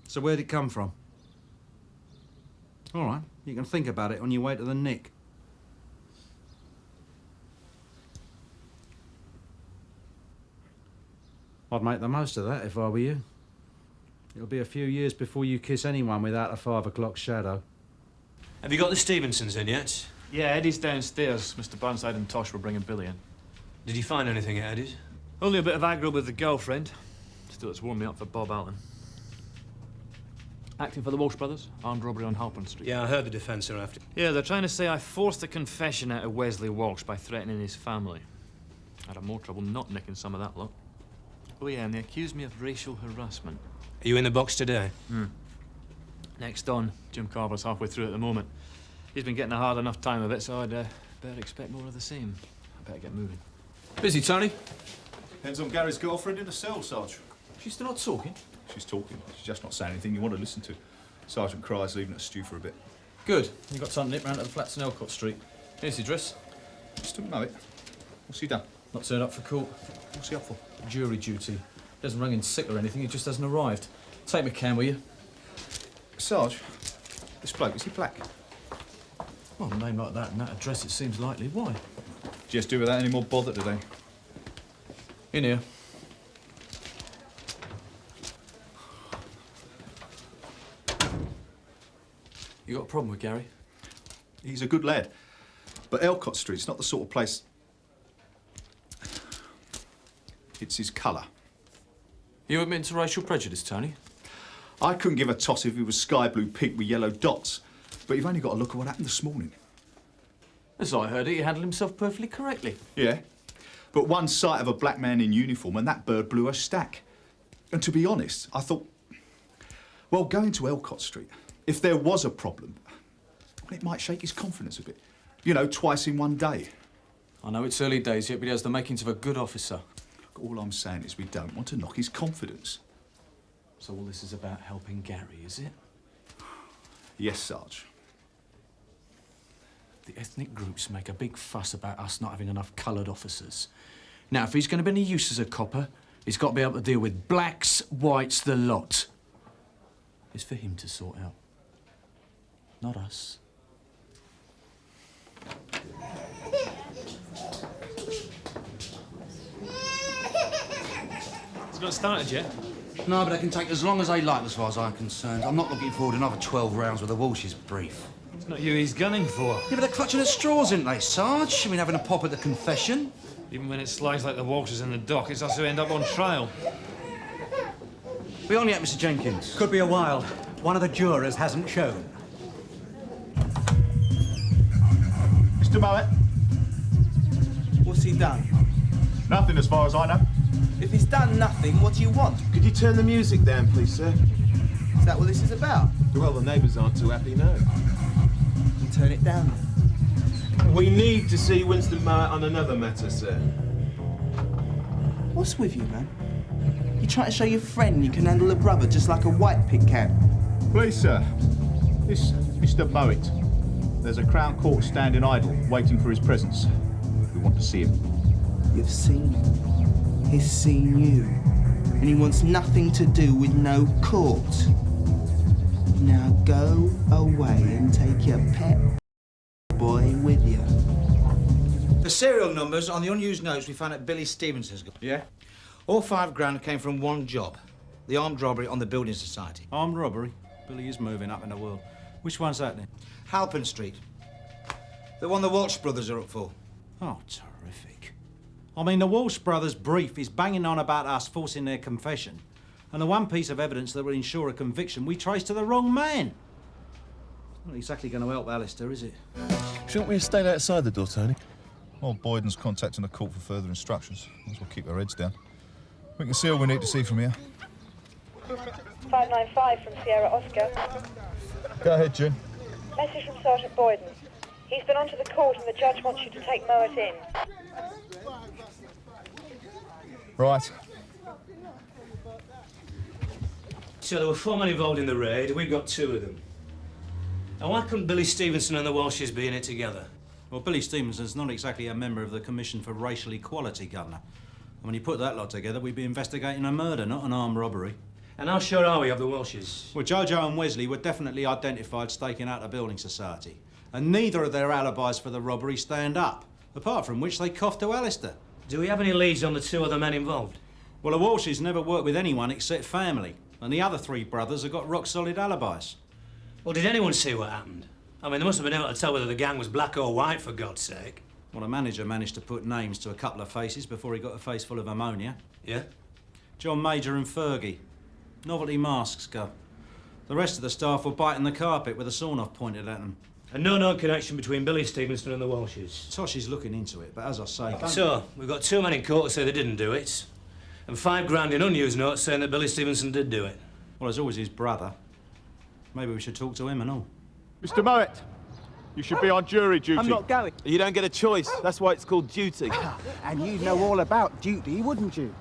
[SPEAKER 15] So where'd it come from? All right, you can think about it on your way to the nick. I'd make the most of that if I were you. It'll be a few years before you kiss anyone without a 5 o'clock shadow.
[SPEAKER 1] Have you got the Stevensons in yet?
[SPEAKER 19] Yeah, Eddie's downstairs. Mr. Burnside and Tosh were bringing Billy in.
[SPEAKER 1] Did you find anything at Eddie's?
[SPEAKER 19] Only a bit of aggro with the girlfriend. Still, it's warmed me up for Bob Allen. Acting for the Walsh brothers, armed robbery on Halpern Street.
[SPEAKER 1] Yeah, I heard the defence are after.
[SPEAKER 19] Yeah, they're trying to say I forced a confession out of Wesley Walsh by threatening his family. I'd have more trouble not nicking some of that lot. Oh yeah, and they accused me of racial harassment.
[SPEAKER 1] Are you in the box today?
[SPEAKER 19] Next on, Jim Carver's halfway through at the moment. He's been getting a hard enough time of it, so I'd better expect more of the same. I better get moving.
[SPEAKER 2] Busy, Tony? Depends on Gary's girlfriend in the cell, Sarge.
[SPEAKER 7] She's still not talking?
[SPEAKER 2] She's talking. She's just not saying anything you want to listen to. Sergeant Cry's leaving at stew for a bit.
[SPEAKER 15] Good. You've got time to nip round to the flats in Elcott Street. Here's the address.
[SPEAKER 2] Still know it. What's he done?
[SPEAKER 15] Not turned up for court.
[SPEAKER 2] What's he up for?
[SPEAKER 15] Jury duty. He hasn't rung in sick or anything, he just hasn't arrived. Take McCann, will you?
[SPEAKER 2] Sarge, this bloke, is he black?
[SPEAKER 15] Well, a name like that and that address, it seems likely. Why?
[SPEAKER 2] Just do without any more bother today.
[SPEAKER 15] In here. You got a problem with Gary?
[SPEAKER 2] He's a good lad. But Elcott Street's not the sort of place... It's his colour.
[SPEAKER 15] You admitting to racial prejudice, Tony?
[SPEAKER 2] I couldn't give a toss if he was sky blue pink with yellow dots. But you've only got to look at what happened this morning.
[SPEAKER 15] As I heard it, he handled himself perfectly correctly.
[SPEAKER 2] Yeah. But one sight of a black man in uniform and that bird blew a stack. And to be honest, I thought, well, going to Elcott Street, if there was a problem, it might shake his confidence a bit. You know, twice in one day.
[SPEAKER 15] I know it's early days yet, but he has the makings of a good officer.
[SPEAKER 2] All I'm saying is we don't want to knock his confidence.
[SPEAKER 15] So all this is about helping Gary, is it?
[SPEAKER 2] Yes, Sarge.
[SPEAKER 15] The ethnic groups make a big fuss about us not having enough coloured officers. Now, if he's going to be any use as a copper, he's got to be able to deal with blacks, whites, the lot. It's for him to sort out, not us.
[SPEAKER 19] It's not started yet.
[SPEAKER 21] No, but they can take as long as they like, as far as I'm concerned. I'm not looking forward to another 12 rounds with the Walsh's brief.
[SPEAKER 19] It's not you he's gunning for.
[SPEAKER 21] Yeah, but they're clutching at straws, aren't they, Sarge? I mean, having a pop at the confession.
[SPEAKER 19] Even when it slides like the Walshers in the dock, it's us who end up on trial.
[SPEAKER 21] Be on yet, Mr. Jenkins?
[SPEAKER 22] Could be a while. One of the jurors hasn't shown.
[SPEAKER 2] Mr. Mowat.
[SPEAKER 23] What's he done?
[SPEAKER 2] Nothing as far as I know.
[SPEAKER 23] If he's done nothing, what do you want?
[SPEAKER 17] Could you turn the music down, please, sir?
[SPEAKER 23] Is that what this is about?
[SPEAKER 17] Well, the neighbours aren't too happy now.
[SPEAKER 23] You turn it down.
[SPEAKER 17] We need to see Winston Mowat on another matter, sir.
[SPEAKER 23] What's with you, man? You trying to show your friend you can handle a brother just like a white pig can?
[SPEAKER 2] Please, sir. This Mr. Mowat. There's a Crown Court standing idle, waiting for his presence. We want to see him.
[SPEAKER 23] You've seen him. He's seen you. And he wants nothing to do with no court. Now go away and take your pet boy with you.
[SPEAKER 21] The serial numbers on the unused notes we found at Billy Stevenson's.
[SPEAKER 2] Yeah?
[SPEAKER 21] All £5,000 came from one job. The armed robbery on the Building Society.
[SPEAKER 15] Armed robbery? Billy is moving up in the world. Which one's that then?
[SPEAKER 21] Halpin Street. The one the Walsh brothers are up for.
[SPEAKER 15] Oh, terrific. I mean, the Walsh brothers' brief is banging on about us forcing their confession. And the one piece of evidence that will ensure a conviction we trace to the wrong man. Not exactly going to help Alistair, is it?
[SPEAKER 24] Shouldn't we have stayed outside the door, Tony?
[SPEAKER 25] Well, Boyden's contacting the court for further instructions. Might as well keep our heads down. We can see all we need to see from here.
[SPEAKER 26] 595 from Sierra Oscar.
[SPEAKER 25] Go ahead, June.
[SPEAKER 26] Message from Sergeant Boyden. He's been onto the court and the judge wants you to take Mowat in.
[SPEAKER 25] Right.
[SPEAKER 1] So there were 4 men involved in the raid, we've got 2 of them. Now why couldn't Billy Stevenson and the Walshes be in it together?
[SPEAKER 15] Well, Billy Stevenson's not exactly a member of the Commission for Racial Equality, Governor. And when you put that lot together, we'd be investigating a murder, not an armed robbery.
[SPEAKER 1] And how sure are we of the Walshes?
[SPEAKER 15] Well, Jojo and Wesley were definitely identified staking out a building society. And neither of their alibis for the robbery stand up, apart from which they coughed to Alistair.
[SPEAKER 1] Do we have any leads on the 2 other men involved?
[SPEAKER 15] Well, the Walshes never worked with anyone except family, and the other 3 brothers have got rock-solid alibis.
[SPEAKER 1] Well, did anyone see what happened? I mean, they must have been able to tell whether the gang was black or white, for God's sake.
[SPEAKER 15] Well, the manager managed to put names to a couple of faces before he got a face full of ammonia.
[SPEAKER 1] Yeah?
[SPEAKER 15] John Major and Fergie. Novelty masks, Gov. The rest of the staff were biting the carpet with a sawn-off pointed at them.
[SPEAKER 1] And no known connection between Billy Stevenson and the Walshes?
[SPEAKER 15] Tosh is looking into it, but as I say...
[SPEAKER 1] So, we've got 2 men in court who say they didn't do it, and £5,000 in unused notes saying that Billy Stevenson did do it.
[SPEAKER 15] Well, there's always his brother. Maybe we should talk to him and all.
[SPEAKER 2] Mr. Mowat, you should be on jury duty.
[SPEAKER 23] I'm not going.
[SPEAKER 17] You don't get a choice. That's why it's called duty.
[SPEAKER 23] And you'd know all about duty, wouldn't you?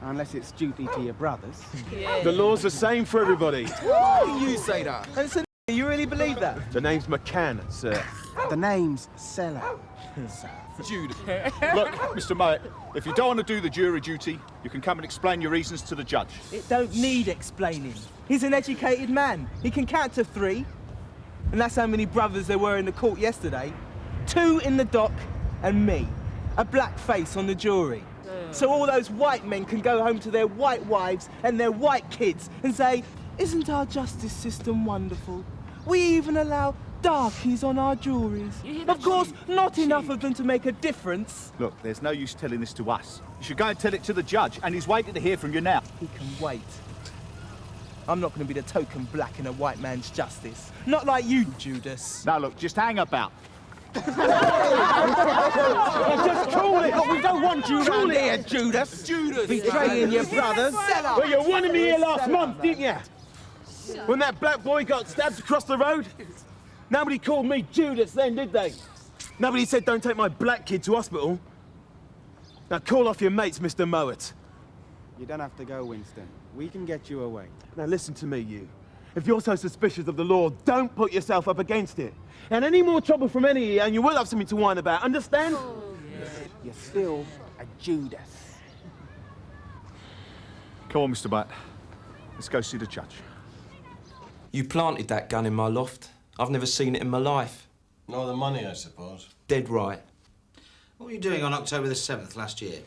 [SPEAKER 23] Unless it's duty to your brothers.
[SPEAKER 18] Yeah.
[SPEAKER 24] The law's the same for everybody.
[SPEAKER 23] How can you say that? Listen, you really believe that?
[SPEAKER 24] The name's McCann, sir.
[SPEAKER 23] The name's Seller.
[SPEAKER 2] Jude. Look, Mr. Mowat, if you don't want to do the jury duty, you can come and explain your reasons to the judge.
[SPEAKER 23] It don't need explaining. He's an educated man. He can count to 3. And that's how many brothers there were in the court yesterday. 2 in the dock and me. A black face on the jury. So all those white men can go home to their white wives and their white kids and say, isn't our justice system wonderful? We even allow darkies on our juries. Of course, not enough of them to make a difference.
[SPEAKER 2] Look, there's no use telling this to us. You should go and tell it to the judge, and he's waiting to hear from you now.
[SPEAKER 23] He can wait. I'm not going to be the token black in a white man's justice. Not like you, Judas.
[SPEAKER 2] Now look, just hang about.
[SPEAKER 23] Just call it. We don't want you round here, Judas.
[SPEAKER 21] Judas.
[SPEAKER 23] Betraying your brothers.
[SPEAKER 24] Well, you wanted me here last month, didn't you? When that black boy got stabbed across the road? Nobody called me Judas then, did they? Nobody said don't take my black kid to hospital. Now call off your mates, Mr. Mowat.
[SPEAKER 23] You don't have to go, Winston. We can get you away.
[SPEAKER 24] Now listen to me, you. If you're so suspicious of the law, don't put yourself up against it. And any more trouble from any of you, and you will have something to whine about, understand?
[SPEAKER 23] Oh, yeah. You're still a Judas.
[SPEAKER 2] Come on, Mr. Butt. Let's go see the judge.
[SPEAKER 6] You planted that gun in my loft. I've never seen it in my life.
[SPEAKER 5] Nor the money, I suppose.
[SPEAKER 6] Dead right.
[SPEAKER 8] What were you doing on October the 7th last year?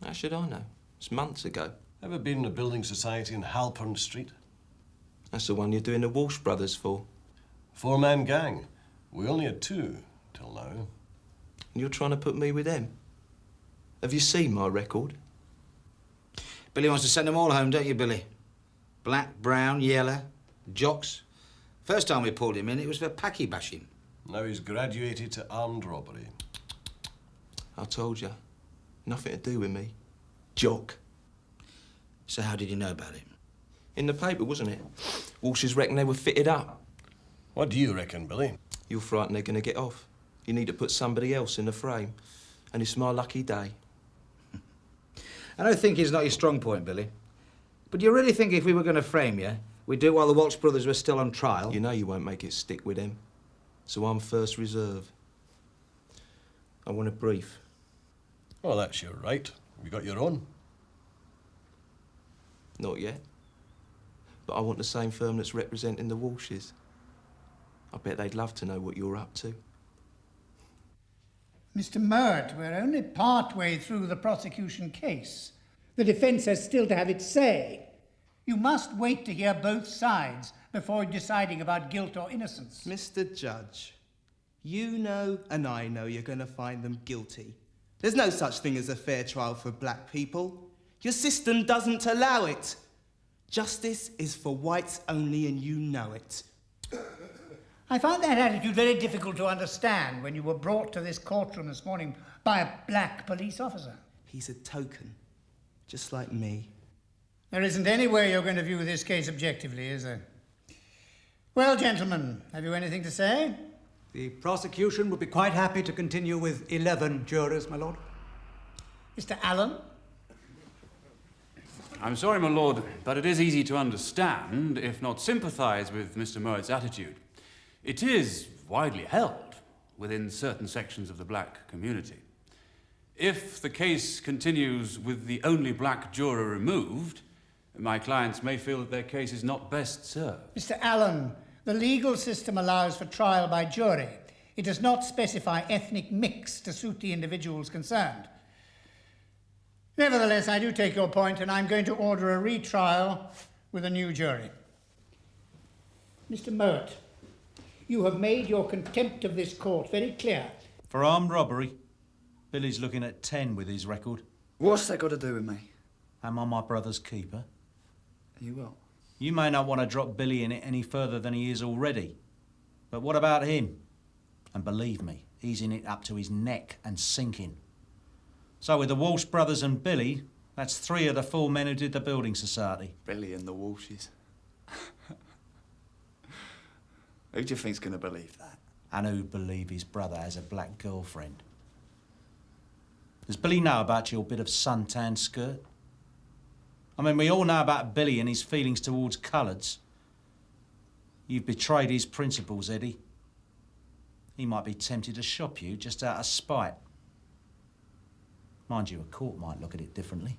[SPEAKER 6] How should I know? It's months ago.
[SPEAKER 5] Ever been in a building society in Halpern Street?
[SPEAKER 6] That's the one you're doing the Walsh brothers for.
[SPEAKER 5] 4-man gang. We only had 2 till now.
[SPEAKER 6] And you're trying to put me with them? Have you seen my record?
[SPEAKER 8] Billy wants to send them all home, don't you, Billy? Black, brown, yellow, jocks. First time we pulled him in, it was for packy bashing.
[SPEAKER 5] Now he's graduated to armed robbery.
[SPEAKER 6] I told you. Nothing to do with me. Jock.
[SPEAKER 8] So how did you know about him?
[SPEAKER 6] In the paper, wasn't it? Walshers reckon they were fitted up.
[SPEAKER 5] What do you reckon, Billy?
[SPEAKER 6] You're frightened they're going to get off. You need to put somebody else in the frame. And it's my lucky day.
[SPEAKER 8] I don't think it's not your strong point, Billy. But do you really think if we were going to frame you, we'd do it while the Walsh brothers were still on trial?
[SPEAKER 6] You know you won't make it stick with them. So I'm first reserve. I want a brief.
[SPEAKER 5] Well, that's your right. You got your own.
[SPEAKER 6] Not yet. But I want the same firm that's representing the Walshes. I bet they'd love to know what you're up to.
[SPEAKER 9] Mr. Mowat, we're only part-way through the prosecution case. The defence has still to have its say. You must wait to hear both sides before deciding about guilt or innocence.
[SPEAKER 23] Mr. Judge, you know and I know you're going to find them guilty. There's no such thing as a fair trial for black people. Your system doesn't allow it. Justice is for whites only, and you know it.
[SPEAKER 9] I found that attitude very difficult to understand when you were brought to this courtroom this morning by a black police officer.
[SPEAKER 23] He's a token, just like me.
[SPEAKER 9] There isn't any way you're going to view this case objectively, is there? Well, gentlemen, have you anything to say?
[SPEAKER 22] The prosecution would be quite happy to continue with 11 jurors, my lord.
[SPEAKER 9] Mr. Allen?
[SPEAKER 11] I'm sorry, my lord, but it is easy to understand, if not sympathise with Mr. Mowat's attitude. It is widely held within certain sections of the black community. If the case continues with the only black juror removed, my clients may feel that their case is not best served.
[SPEAKER 9] Mr. Allen, the legal system allows for trial by jury. It does not specify ethnic mix to suit the individuals concerned. Nevertheless, I do take your point, and I'm going to order a retrial with a new jury. Mr. Mowat, you have made your contempt of this court very clear.
[SPEAKER 22] For armed robbery, Billy's looking at 10 with his record.
[SPEAKER 20] What's that got to do with me?
[SPEAKER 22] Am I my brother's keeper?
[SPEAKER 20] You will.
[SPEAKER 22] You may not want to drop Billy in it any further than he is already. But what about him? And believe me, he's in it up to his neck and sinking. So with the Walsh brothers and Billy, that's 3 of the 4 men who did the building society.
[SPEAKER 20] Billy and the Walshes. Who do you think's going to believe that?
[SPEAKER 22] And who'd believe his brother has a black girlfriend? Does Billy know about your bit of suntan skirt? I mean, we all know about Billy and his feelings towards coloureds. You've betrayed his principles, Eddie. He might be tempted to shop you just out of spite. Mind you, a court might look at it differently.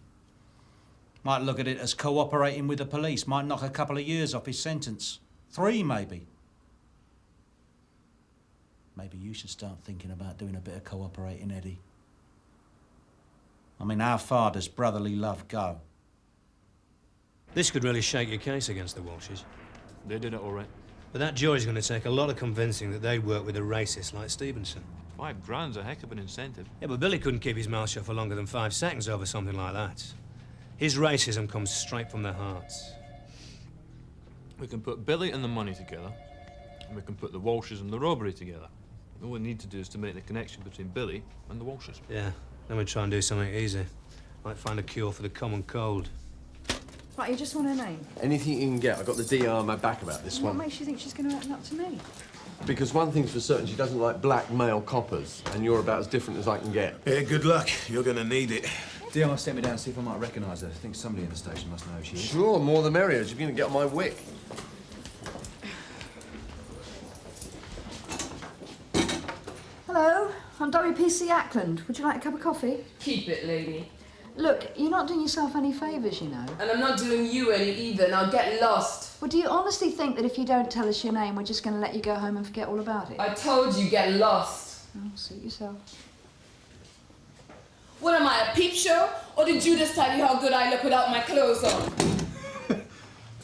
[SPEAKER 22] Might look at it as cooperating with the police, might knock a couple of years off his sentence. 3, maybe. Maybe you should start thinking about doing a bit of cooperating, Eddie. I mean, how far does brotherly love go?
[SPEAKER 1] This could really shake your case against the Walshes.
[SPEAKER 19] They did it all right.
[SPEAKER 1] But that jury's going to take a lot of convincing that they work with a racist like Stevenson.
[SPEAKER 19] £5 a heck of an incentive.
[SPEAKER 1] Yeah, but Billy couldn't keep his mouth shut for longer than 5 seconds over something like that. His racism comes straight from their hearts.
[SPEAKER 19] We can put Billy and the money together, and we can put the Walshes and the robbery together. All we need to do is to make the connection between Billy and the Walshes.
[SPEAKER 1] Yeah, then we try and do something easy. Like find a cure for the common cold.
[SPEAKER 3] Right, you just want her name?
[SPEAKER 13] Anything you can get. I've got the DR on my back about this one.
[SPEAKER 3] What makes you think she's going to open up to me?
[SPEAKER 13] Because one thing's for certain, she doesn't like black male coppers, and you're about as different as I can get.
[SPEAKER 24] Yeah, good luck. You're going to need it.
[SPEAKER 4] DR sent me down to see if I might recognise her. I think somebody in the station must know who she is.
[SPEAKER 13] Sure, more the merrier. She's going to get on my wick.
[SPEAKER 3] Hello, I'm WPC Ackland. Would you like a cup of coffee?
[SPEAKER 18] Keep it, lady.
[SPEAKER 3] Look, you're not doing yourself any favours, you know.
[SPEAKER 18] And I'm not doing you any either. Now get lost.
[SPEAKER 3] Well, do you honestly think that if you don't tell us your name, we're just going to let you go home and forget all about it?
[SPEAKER 18] I told you, get lost.
[SPEAKER 3] Oh, suit yourself.
[SPEAKER 18] What am I, a peep show? Or did Judas tell you how good I look without my clothes on?
[SPEAKER 4] I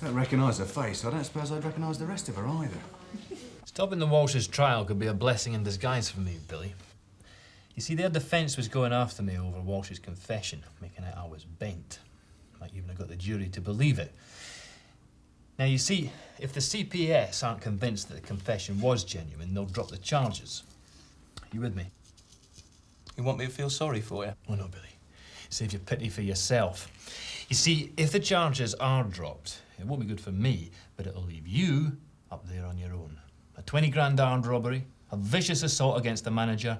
[SPEAKER 4] don't recognise her face. I don't suppose I'd recognise the rest of her either.
[SPEAKER 19] Stopping the Walsh's trial could be a blessing in disguise for me, Billy. You see, their defence was going after me over Walsh's confession, making out I was bent. Might even have got the jury to believe it. Now, you see, if the CPS aren't convinced that the confession was genuine, they'll drop the charges. You with me?
[SPEAKER 6] You want me to feel sorry for you?
[SPEAKER 19] Oh, no, Billy. Save your pity for yourself. You see, if the charges are dropped, it won't be good for me, but it'll leave you up there on your own. A 20 grand armed robbery, a vicious assault against the manager,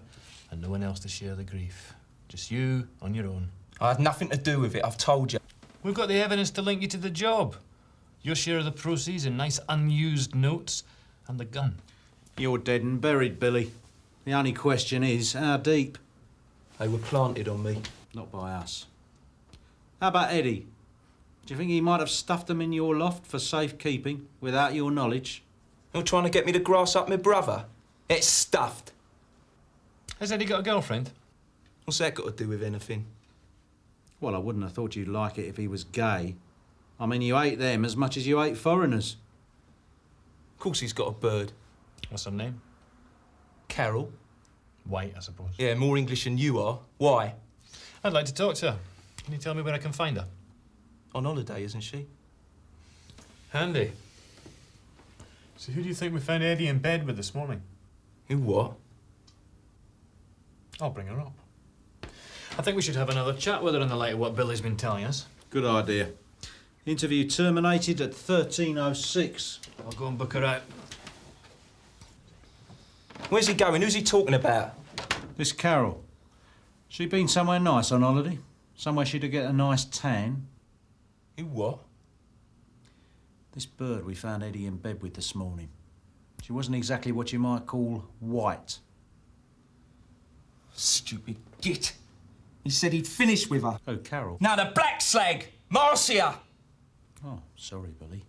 [SPEAKER 19] and no one else to share the grief. Just you on your own.
[SPEAKER 6] I had nothing to do with it, I've told you.
[SPEAKER 19] We've got the evidence to link you to the job. Your share of the proceeds in nice unused notes and the gun.
[SPEAKER 22] You're dead and buried, Billy. The only question is, how deep?
[SPEAKER 6] They were planted on me.
[SPEAKER 22] Not by us. How about Eddie? Do you think he might have stuffed them in your loft for safekeeping without your knowledge?
[SPEAKER 6] You're trying to get me to grass up my brother? It's stuffed.
[SPEAKER 19] Has Eddie got a girlfriend?
[SPEAKER 6] What's that got to do with anything?
[SPEAKER 22] Well, I wouldn't have thought you'd like it if he was gay. I mean, you hate them as much as you hate foreigners.
[SPEAKER 6] Of course he's got a bird.
[SPEAKER 19] What's her name?
[SPEAKER 6] Carol.
[SPEAKER 19] White, I suppose.
[SPEAKER 6] Yeah, more English than you are. Why?
[SPEAKER 19] I'd like to talk to her. Can you tell me where I can find her?
[SPEAKER 6] On holiday, isn't she?
[SPEAKER 19] Handy. So who do you think we found Eddie in bed with this morning?
[SPEAKER 6] Who what?
[SPEAKER 19] I'll bring her up. I think we should have another chat with her in the light of what Billy's been telling us.
[SPEAKER 22] Good idea. Interview terminated at 13:06.
[SPEAKER 19] I'll go and book her out.
[SPEAKER 6] Where's he going? Who's he talking about?
[SPEAKER 22] This Carol. She been somewhere nice on holiday? Somewhere she'd get a nice tan?
[SPEAKER 6] Who what?
[SPEAKER 22] This bird we found Eddie in bed with this morning. She wasn't exactly what you might call white.
[SPEAKER 6] Stupid git. He said he'd finish with her.
[SPEAKER 22] Oh, Carol.
[SPEAKER 6] Now the black slag! Marcia!
[SPEAKER 22] Oh, sorry, Billy.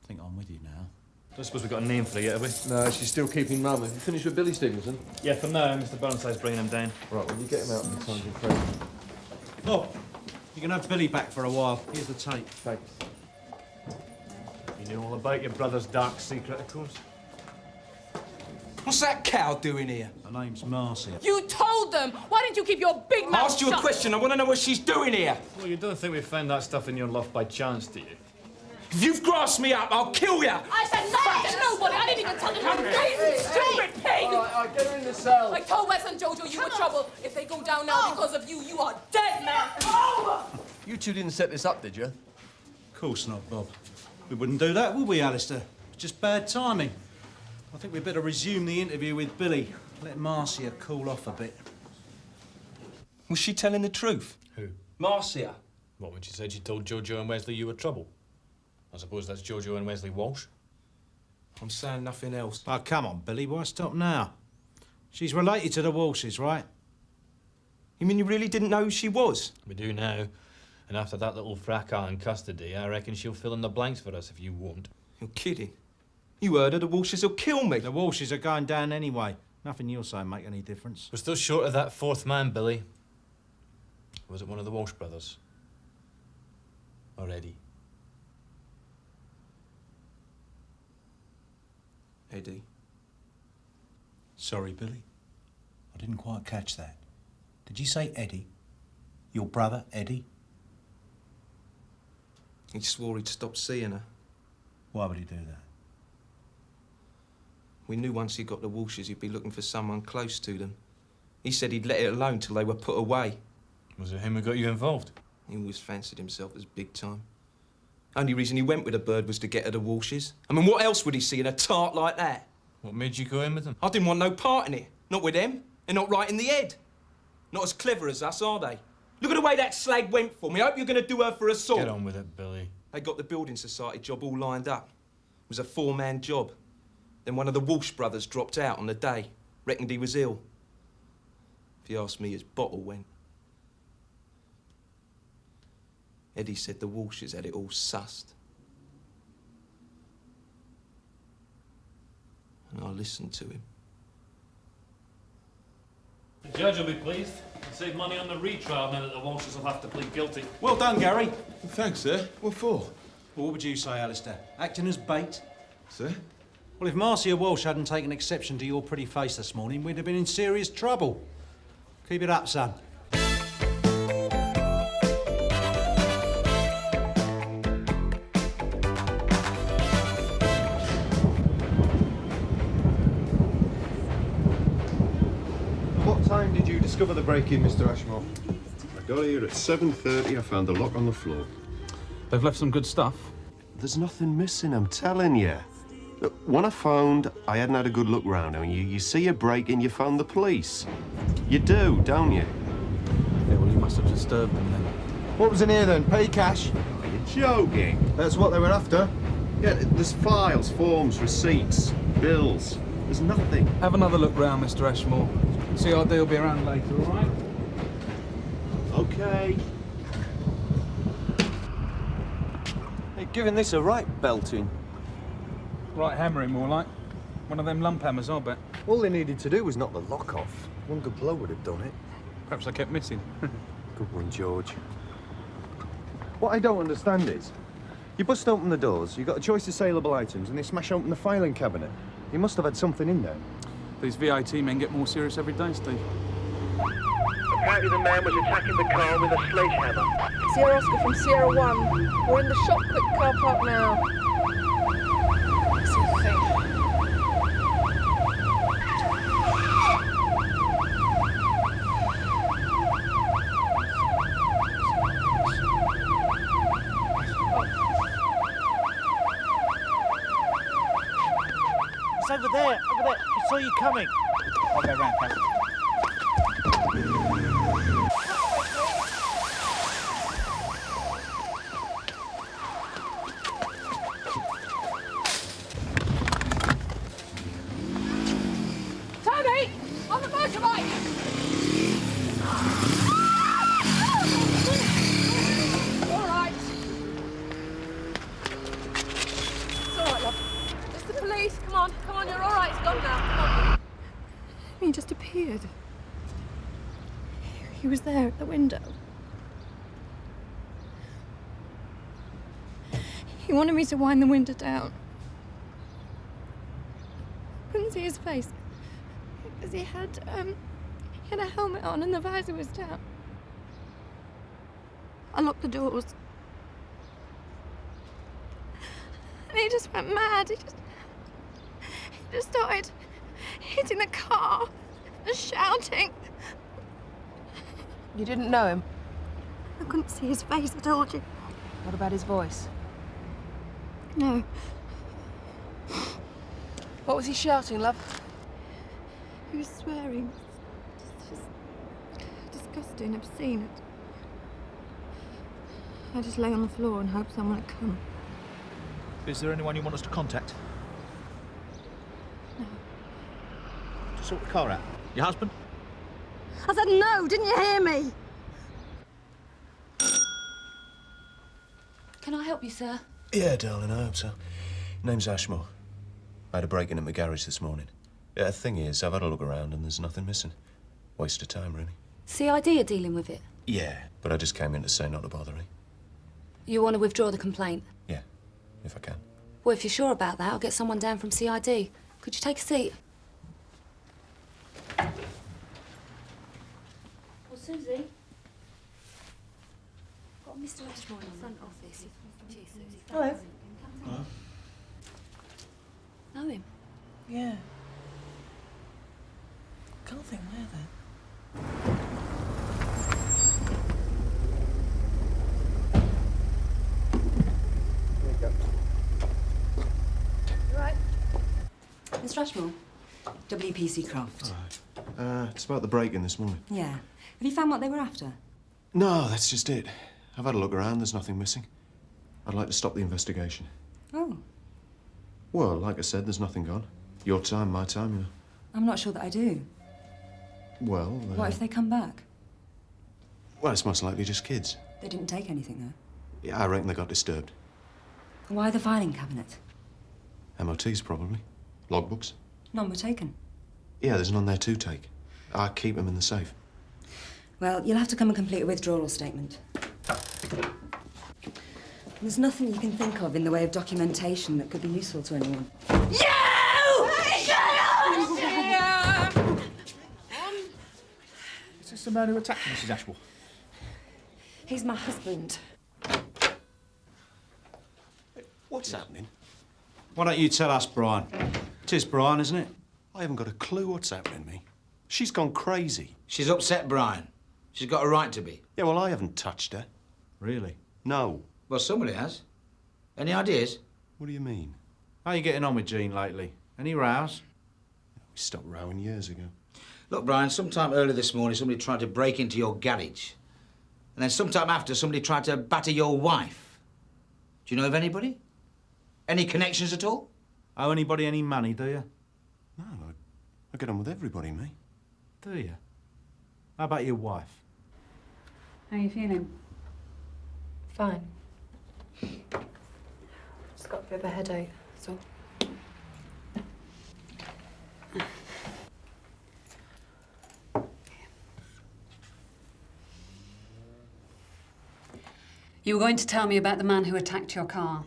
[SPEAKER 22] I think I'm with you now.
[SPEAKER 19] Don't suppose we've got a name for her yet, have we?
[SPEAKER 13] No, she's still keeping mum. Have you finished with Billy Stevenson?
[SPEAKER 19] Yeah, for now, Mr. Burnside's bringing him down.
[SPEAKER 13] Right, well, you get him out in time to pray.
[SPEAKER 22] Oh, you can have Billy back for a while. Here's the tape.
[SPEAKER 13] Thanks.
[SPEAKER 19] You know all about your brother's dark secret, of course.
[SPEAKER 6] What's that cow doing here?
[SPEAKER 22] Her name's Marcia.
[SPEAKER 18] You told them! Why didn't you keep your big mouth
[SPEAKER 6] I asked you a
[SPEAKER 18] shut?
[SPEAKER 6] question. I want to know what she's doing here.
[SPEAKER 19] Well, you don't think we found that stuff in your loft by chance, do you?
[SPEAKER 6] If you've grasped me up, I'll kill you.
[SPEAKER 18] I said nothing to nobody. I didn't even tell them how crazy, stupid pig!
[SPEAKER 13] All right, get her in the cell.
[SPEAKER 18] I told Wes and Jojo you were trouble. If they go down now because of you, you are dead, man. Over!
[SPEAKER 13] You two didn't set this up, did you?
[SPEAKER 22] Of course not, Bob. We wouldn't do that, would we, Alistair? It's just bad timing. I think we'd better resume the interview with Billy. Let Marcia cool off a bit.
[SPEAKER 6] Was she telling the truth?
[SPEAKER 19] Who?
[SPEAKER 6] Marcia.
[SPEAKER 19] What, when she said she told Jojo and Wesley you were trouble? I suppose that's Jojo and Wesley Walsh.
[SPEAKER 6] I'm saying nothing else.
[SPEAKER 15] Oh, come on, Billy, why stop now? She's related to the Walshes, right?
[SPEAKER 6] You mean you really didn't know who she was?
[SPEAKER 19] We do now. And after that little fracas in custody, I reckon she'll fill in the blanks for us if you won't.
[SPEAKER 6] You're kidding. You heard her, the Walshes will kill me.
[SPEAKER 15] The Walshes are going down anyway. Nothing you'll say make any difference.
[SPEAKER 19] We're still short of that fourth man, Billy. Was it one of the Walsh brothers? Or Eddie?
[SPEAKER 6] Eddie.
[SPEAKER 22] Sorry, Billy. I didn't quite catch that. Did you say Eddie? Your brother, Eddie?
[SPEAKER 6] He swore he'd stop seeing her.
[SPEAKER 22] Why would he do that?
[SPEAKER 6] We knew once he got the Walshes he'd be looking for someone close to them. He said he'd let it alone till they were put away.
[SPEAKER 19] Was it him who got you involved?
[SPEAKER 6] He always fancied himself as big time. Only reason he went with a bird was to get her the Walshes. I mean, what else would he see in a tart like that?
[SPEAKER 19] What made you go in with them?
[SPEAKER 6] I didn't want no part in it. Not with them. They're not right in the head. Not as clever as us, are they? Look at the way that slag went for me. I hope you're going to do her for assault.
[SPEAKER 19] Get on with it, Billy.
[SPEAKER 6] They got the building society job all lined up. It was a four-man job. Then one of the Walsh brothers dropped out on the day. Reckoned he was ill. If you ask me, his bottle went. Eddie said the Walshes had it all sussed. And I listened to him.
[SPEAKER 11] The judge will be pleased. He'll save money on the retrial now that the Walshes will have to plead guilty.
[SPEAKER 22] Well done, Gary.
[SPEAKER 25] Thanks, sir. What for?
[SPEAKER 22] Well, what would you say, Alistair? Acting as bait?
[SPEAKER 25] Sir?
[SPEAKER 22] Well, if Marcia Walsh hadn't taken exception to your pretty face this morning, we'd have been in serious trouble. Keep it up, son.
[SPEAKER 7] What time did you discover the break-in, Mr. Ashmore?
[SPEAKER 10] I got here at 7:30. I found the lock on the floor.
[SPEAKER 7] They've left some good stuff.
[SPEAKER 10] There's nothing missing, I'm telling you. Look, when I phoned, I hadn't had a good look round. I mean, you see a break-in, you phone the police. You do, don't you?
[SPEAKER 7] Yeah, well, you must have disturbed them then. What was in here then? Petty cash?
[SPEAKER 10] Are you joking?
[SPEAKER 7] That's what they were after.
[SPEAKER 10] Yeah, there's files, forms, receipts, bills. There's nothing.
[SPEAKER 7] Have another look round, Mr. Ashmore. CID will be around later, all right?
[SPEAKER 10] Okay.
[SPEAKER 7] They're giving this a right belting. Right hammering, more like. One of them lump hammers, I'll bet.
[SPEAKER 10] All they needed to do was knock the lock off. One good blow would have done it.
[SPEAKER 7] Perhaps I kept missing.
[SPEAKER 10] Good one, George. What I don't understand is, you bust open the doors, you got a choice of saleable items, and they smash open the filing cabinet. You must have had something in there.
[SPEAKER 7] These VAT men get more serious every day, Steve.
[SPEAKER 12] Apparently the man was attacking the car with a sledgehammer.
[SPEAKER 18] Sierra Oscar from Sierra 1. We're in the shop quick car park now. What's the thing?
[SPEAKER 12] It's over there, over there. I saw you coming. I'll go round, Cato.
[SPEAKER 18] Tony! On the motorbike! All right. It's all right, love. It's the police. Come on, you're all right. It's gone now. Come on.
[SPEAKER 14] He just appeared. He was there at the window. He wanted me to wind the window down. Couldn't see his face because he had a helmet on and the visor was down. I locked the doors. And he just went mad. He just started hitting the car and shouting.
[SPEAKER 18] You didn't know him?
[SPEAKER 14] I couldn't see his face, I told you.
[SPEAKER 18] What about his voice?
[SPEAKER 14] No.
[SPEAKER 18] What was he shouting, love?
[SPEAKER 14] He was swearing. It's just disgusting, obscene. I just lay on the floor and hope someone would come.
[SPEAKER 12] Is there anyone you want us to contact?
[SPEAKER 14] No.
[SPEAKER 12] To sort the car out. Your husband?
[SPEAKER 14] I said no, didn't you hear me?
[SPEAKER 2] Can I help you, sir?
[SPEAKER 5] Yeah, darling, I hope so. Name's Ashmore. I had a break-in at my garage this morning. Yeah, the thing is, I've had a look around and there's nothing missing. Waste of time, really.
[SPEAKER 2] CID are dealing with it.
[SPEAKER 5] Yeah, but I just came in to say not to bother me.
[SPEAKER 2] You want to withdraw the complaint?
[SPEAKER 5] Yeah, if I can.
[SPEAKER 2] Well, if you're sure about that, I'll get someone down from CID. Could you take a seat? Well, Suzi. Got Mr. Ashmore in the front office. Cheers, Suzi.
[SPEAKER 8] Hello.
[SPEAKER 2] Hello. Know him?
[SPEAKER 8] Yeah. Can't think where then.
[SPEAKER 2] Right.
[SPEAKER 8] Mr. Ashmore, WPC Croft.
[SPEAKER 5] It's about the break-in this morning.
[SPEAKER 8] Yeah. Have you found what they were after?
[SPEAKER 5] No, that's just it. I've had a look around, there's nothing missing. I'd like to stop the investigation.
[SPEAKER 8] Oh.
[SPEAKER 5] Well, like I said, there's nothing gone. Your time, my time, you know.
[SPEAKER 8] I'm not sure that I do.
[SPEAKER 5] Well,
[SPEAKER 8] What if they come back?
[SPEAKER 5] well, it's most likely just kids.
[SPEAKER 8] They didn't take anything, though.
[SPEAKER 5] Yeah, I reckon they got disturbed.
[SPEAKER 8] Why the filing cabinet?
[SPEAKER 5] MOTs, probably. Logbooks.
[SPEAKER 8] None were taken.
[SPEAKER 5] Yeah, there's none there to take. I keep them in the safe.
[SPEAKER 8] Well, you'll have to come and complete a withdrawal statement. There's nothing you can think of in the way of documentation that could be useful to anyone.
[SPEAKER 12] Is this the man who attacked Mrs. Ashmore?
[SPEAKER 8] He's my husband.
[SPEAKER 5] What's happening?
[SPEAKER 22] Why don't you tell us, Brian? It is Brian, isn't it?
[SPEAKER 5] I haven't got a clue what's happening, me. She's gone crazy.
[SPEAKER 16] She's upset, Brian. She's got a right to be.
[SPEAKER 5] Yeah, well, I haven't touched her.
[SPEAKER 22] Really?
[SPEAKER 5] No.
[SPEAKER 16] Well, somebody has. Any ideas?
[SPEAKER 5] What do you mean?
[SPEAKER 22] How are you getting on with Jean lately? Any rows?
[SPEAKER 5] We stopped rowing years ago.
[SPEAKER 16] Look, Brian, sometime early this morning, somebody tried to break into your garage. And then sometime after, somebody tried to batter your wife. Do you know of anybody? Any connections at all?
[SPEAKER 22] Owe anybody any money, do you?
[SPEAKER 5] No, I get on with everybody, me.
[SPEAKER 22] Do you? How about your wife?
[SPEAKER 2] How are you feeling?
[SPEAKER 14] Fine. Just got a bit of a headache, that's all.
[SPEAKER 2] You were going to tell me about the man who attacked your car.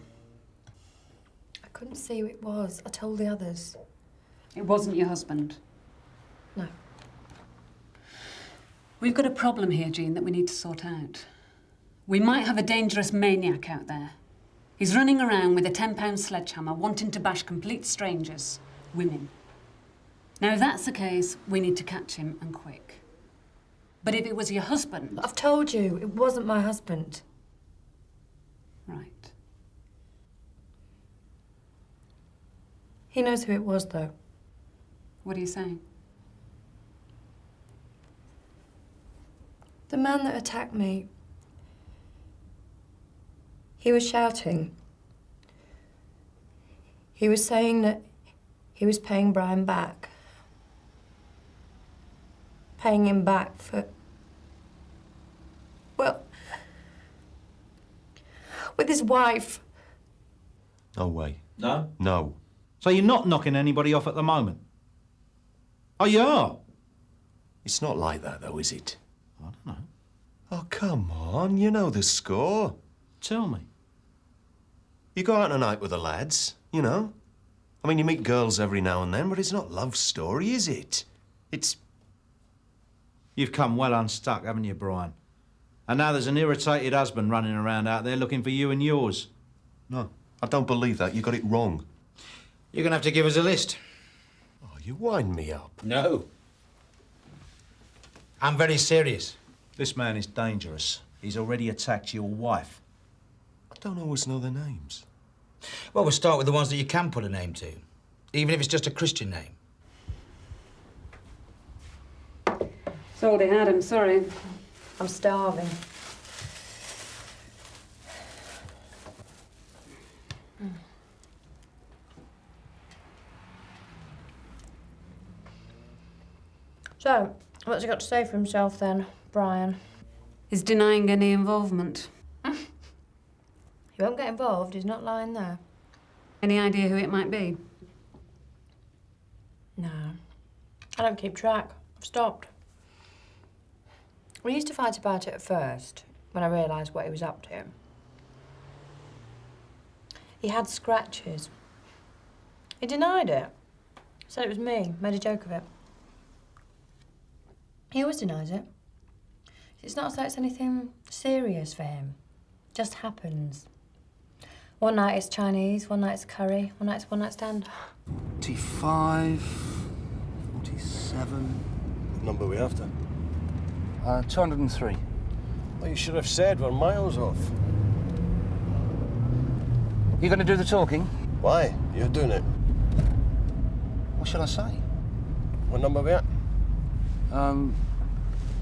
[SPEAKER 14] I couldn't see who it was. I told the others.
[SPEAKER 2] It wasn't your husband?
[SPEAKER 14] No.
[SPEAKER 2] We've got a problem here, Jean, that we need to sort out. We might have a dangerous maniac out there. He's running around with a 10-pound sledgehammer, wanting to bash complete strangers, women. Now, if that's the case, we need to catch him, and quick. But if it was your husband...
[SPEAKER 14] I've told you, it wasn't my husband.
[SPEAKER 2] Right.
[SPEAKER 14] He knows who it was, though.
[SPEAKER 2] What are you saying?
[SPEAKER 14] The man that attacked me, he was shouting. He was saying that he was paying Brian back. Paying him back for... well... with his wife.
[SPEAKER 5] No way.
[SPEAKER 22] No?
[SPEAKER 5] No.
[SPEAKER 22] So you're not knocking anybody off at the moment? Oh, you are?
[SPEAKER 5] It's not like that, though, is it?
[SPEAKER 22] I don't know.
[SPEAKER 5] Oh, come on. You know the score.
[SPEAKER 22] Tell me.
[SPEAKER 5] You go out on a night with the lads, you know. I mean, you meet girls every now and then, but it's not love story, is it? It's...
[SPEAKER 22] You've come well unstuck, haven't you, Brian? And now there's an irritated husband running around out there looking for you and yours.
[SPEAKER 5] No, I don't believe that. You got it wrong.
[SPEAKER 16] You're going to have to give us a list.
[SPEAKER 5] Oh, you wind me up.
[SPEAKER 16] No. I'm very serious.
[SPEAKER 22] This man is dangerous. He's already attacked your wife.
[SPEAKER 5] I don't always know their names.
[SPEAKER 16] Well, we'll start with the ones that you can put a name to, even if it's just a Christian name.
[SPEAKER 2] That's all they had, I'm sorry.
[SPEAKER 14] I'm starving.
[SPEAKER 9] So, what's he got to say for himself then, Brian?
[SPEAKER 2] He's denying any involvement.
[SPEAKER 9] He won't get involved, he's not lying there.
[SPEAKER 2] Any idea who it might be?
[SPEAKER 9] No. I don't keep track. I've stopped. We used to fight about it at first, when I realised what he was up to. He had scratches. He denied it. Said it was me, made a joke of it. He always denies it. It's not as though it's anything serious for him. It just happens. One night it's Chinese, one night it's curry, one night it's one-night stand.
[SPEAKER 17] 45, 47...
[SPEAKER 5] What number are we after?
[SPEAKER 17] 203.
[SPEAKER 5] Well, you should have said we're miles off.
[SPEAKER 17] You going to do the talking?
[SPEAKER 5] Why? You're doing it.
[SPEAKER 17] What shall I say?
[SPEAKER 5] What number are we at?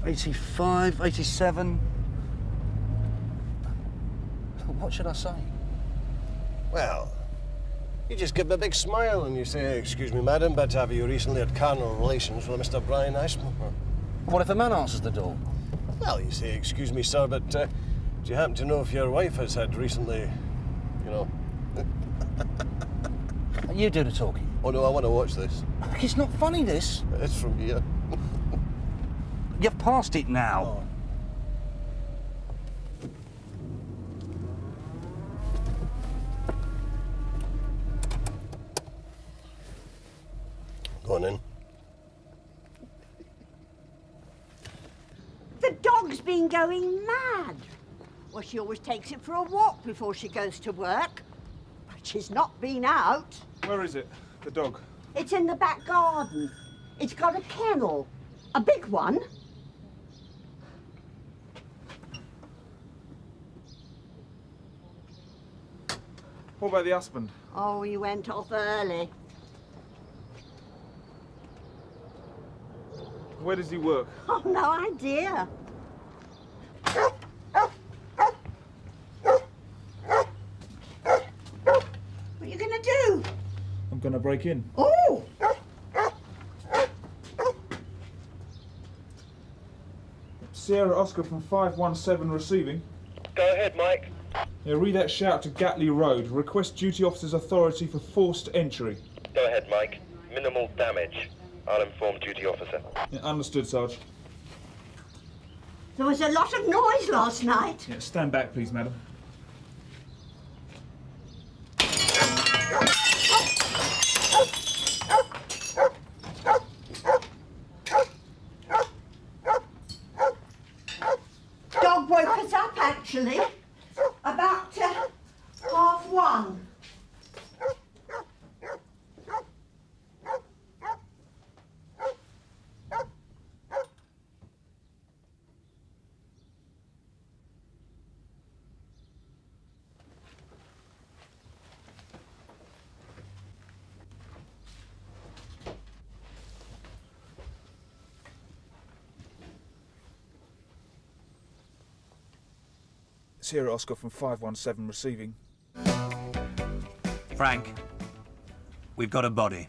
[SPEAKER 17] 85, 87... What should I say?
[SPEAKER 5] Well, you just give me a big smile and you say, "Excuse me, madam, but have you recently had carnal relations with Mr. Brian Ashmore?"
[SPEAKER 17] What if the man answers the door?
[SPEAKER 5] Well, you say, "Excuse me, sir, but do you happen to know if your wife has had recently, you know..."
[SPEAKER 17] You do the talking.
[SPEAKER 5] Oh, no, I want to watch this.
[SPEAKER 17] It's not funny, this.
[SPEAKER 5] It's from here.
[SPEAKER 17] You've passed it now.
[SPEAKER 5] Oh. Go on in.
[SPEAKER 20] The dog's been going mad. Well, she always takes it for a walk before she goes to work. But she's not been out.
[SPEAKER 7] Where is it, the dog?
[SPEAKER 20] It's in the back garden. It's got a kennel. A big one.
[SPEAKER 7] What about the husband?
[SPEAKER 20] Oh, he went off early.
[SPEAKER 7] Where does he work?
[SPEAKER 20] Oh, no idea. What are you going to do?
[SPEAKER 7] I'm going to break in.
[SPEAKER 20] Oh!
[SPEAKER 7] Sierra Oscar from 517 receiving.
[SPEAKER 5] Go ahead, Mike.
[SPEAKER 7] Yeah, read that shout to Gatley Road. Request duty officer's authority for forced entry.
[SPEAKER 5] Go ahead, Mike. Minimal damage. I'll inform duty officer.
[SPEAKER 7] Yeah, understood, Sarge.
[SPEAKER 20] There was a lot of noise last night.
[SPEAKER 7] Yeah, stand back, please, madam.
[SPEAKER 20] Dog woke us up, actually. About 1:30.
[SPEAKER 7] Sierra Oscar from 517 receiving.
[SPEAKER 17] Frank, we've got a body.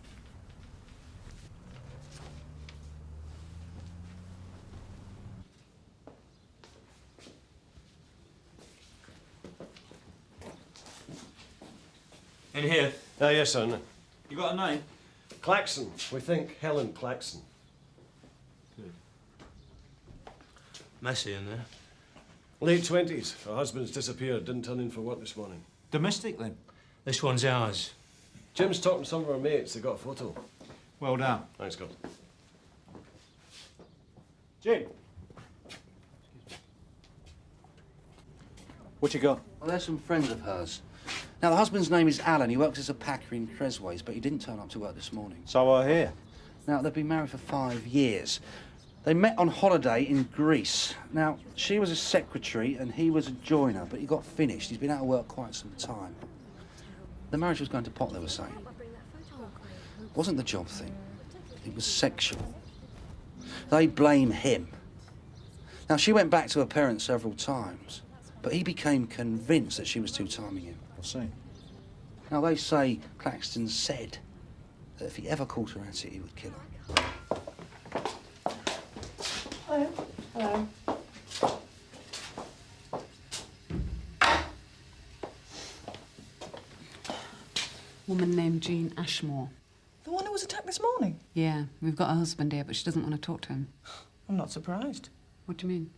[SPEAKER 7] In here.
[SPEAKER 5] Yes, sir.
[SPEAKER 7] You got a name?
[SPEAKER 5] Claxon. We think Helen Claxon.
[SPEAKER 7] Good.
[SPEAKER 1] Messy in there.
[SPEAKER 5] Late 20s. Her husband's disappeared. Didn't turn in for work this morning.
[SPEAKER 22] Domestic, then?
[SPEAKER 1] This one's ours.
[SPEAKER 5] Jim's talking to some of her mates. They got a photo.
[SPEAKER 22] Well done.
[SPEAKER 5] Thanks, God.
[SPEAKER 22] Jim. What you got?
[SPEAKER 17] Well, they're some friends of hers. Now, the husband's name is Alan. He works as a packer in Cresways, but he didn't turn up to work this morning.
[SPEAKER 22] So I hear.
[SPEAKER 17] Now, they've been married for 5 years. They met on holiday in Greece. Now, she was a secretary and he was a joiner, but he got finished. He's been out of work quite some time. The marriage was going to pot, they were saying. It wasn't the job thing. It was sexual. They blame him. Now, she went back to her parents several times, but he became convinced that she was two-timing him.
[SPEAKER 22] I see.
[SPEAKER 17] Now, they say Claxton said that if he ever caught her at it, he would kill her.
[SPEAKER 3] Hello.
[SPEAKER 9] Hello.
[SPEAKER 2] Woman named Jean Ashmore.
[SPEAKER 3] The one who was attacked this morning?
[SPEAKER 2] Yeah, we've got a husband here, but she doesn't want to talk to him.
[SPEAKER 3] I'm not surprised.
[SPEAKER 2] What do you mean?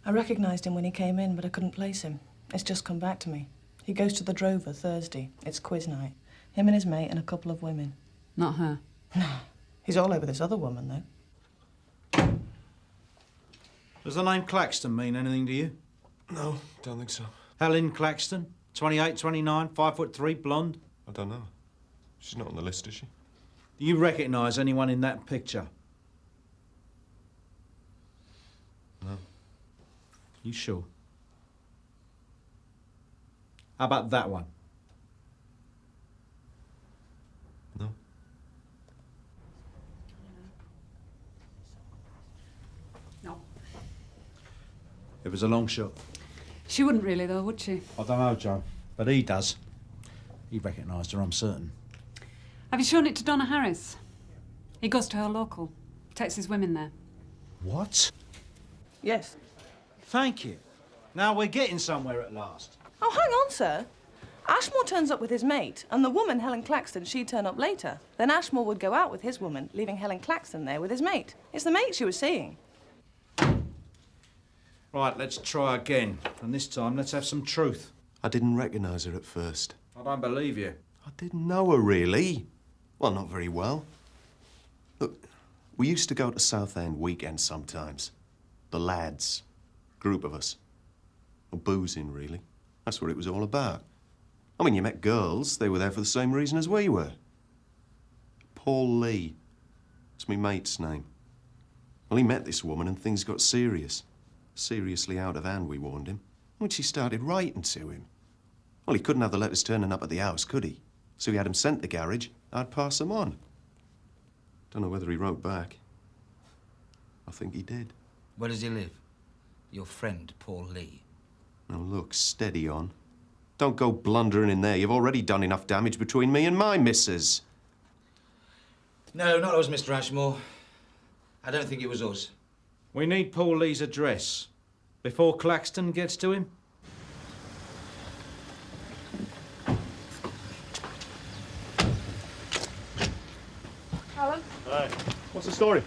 [SPEAKER 3] I recognised him when he came in, but I couldn't place him. It's just come back to me. He goes to the Drover Thursday. It's quiz night. Him and his mate and a couple of women.
[SPEAKER 2] Not her.
[SPEAKER 3] No. He's all over this other woman, though.
[SPEAKER 22] Does the name Claxton mean anything to you?
[SPEAKER 5] No, don't think so.
[SPEAKER 22] Helen Claxton, 28, 29, 5'3", blonde.
[SPEAKER 5] I don't know. She's not on the list, is she?
[SPEAKER 22] Do you recognise anyone in that picture?
[SPEAKER 5] No.
[SPEAKER 22] You sure? How about that one?
[SPEAKER 5] No.
[SPEAKER 2] No.
[SPEAKER 22] It was a long shot.
[SPEAKER 2] She wouldn't really, though, would she?
[SPEAKER 22] I don't know, Joe, but he does. He recognised her, I'm certain.
[SPEAKER 2] Have you shown it to Donna Harris? He goes to her local. Takes his women there.
[SPEAKER 22] What?
[SPEAKER 3] Yes.
[SPEAKER 22] Thank you. Now we're getting somewhere at last.
[SPEAKER 3] Oh, hang on, sir. Ashmore turns up with his mate, and the woman, Helen Claxton, she'd turn up later. Then Ashmore would go out with his woman, leaving Helen Claxton there with his mate. It's the mate she was seeing.
[SPEAKER 22] Right, let's try again. And this time, let's have some truth.
[SPEAKER 5] I didn't recognise her at first.
[SPEAKER 22] I don't believe you.
[SPEAKER 5] I didn't know her, really. Well, not very well. Look, we used to go to Southend weekends sometimes. The lads. Group of us. Well, boozing, really. That's what it was all about. I mean, you met girls. They were there for the same reason as we were. Paul Lee. It's me mate's name. Well, he met this woman and things got serious. Seriously out of hand, we warned him. When she started writing to him. Well, he couldn't have the letters turning up at the house, could he? So he had them sent to the garage. I'd pass them on. Don't know whether he wrote back. I think he did.
[SPEAKER 16] Where does he live? Your friend, Paul Lee.
[SPEAKER 5] Now, look, steady on. Don't go blundering in there. You've already done enough damage between me and my missus.
[SPEAKER 16] No, not us, Mr. Ashmore. I don't think it was us.
[SPEAKER 22] We need Paul Lee's address. Before Claxton gets to him.
[SPEAKER 18] Helen?
[SPEAKER 5] Hi. What's the story?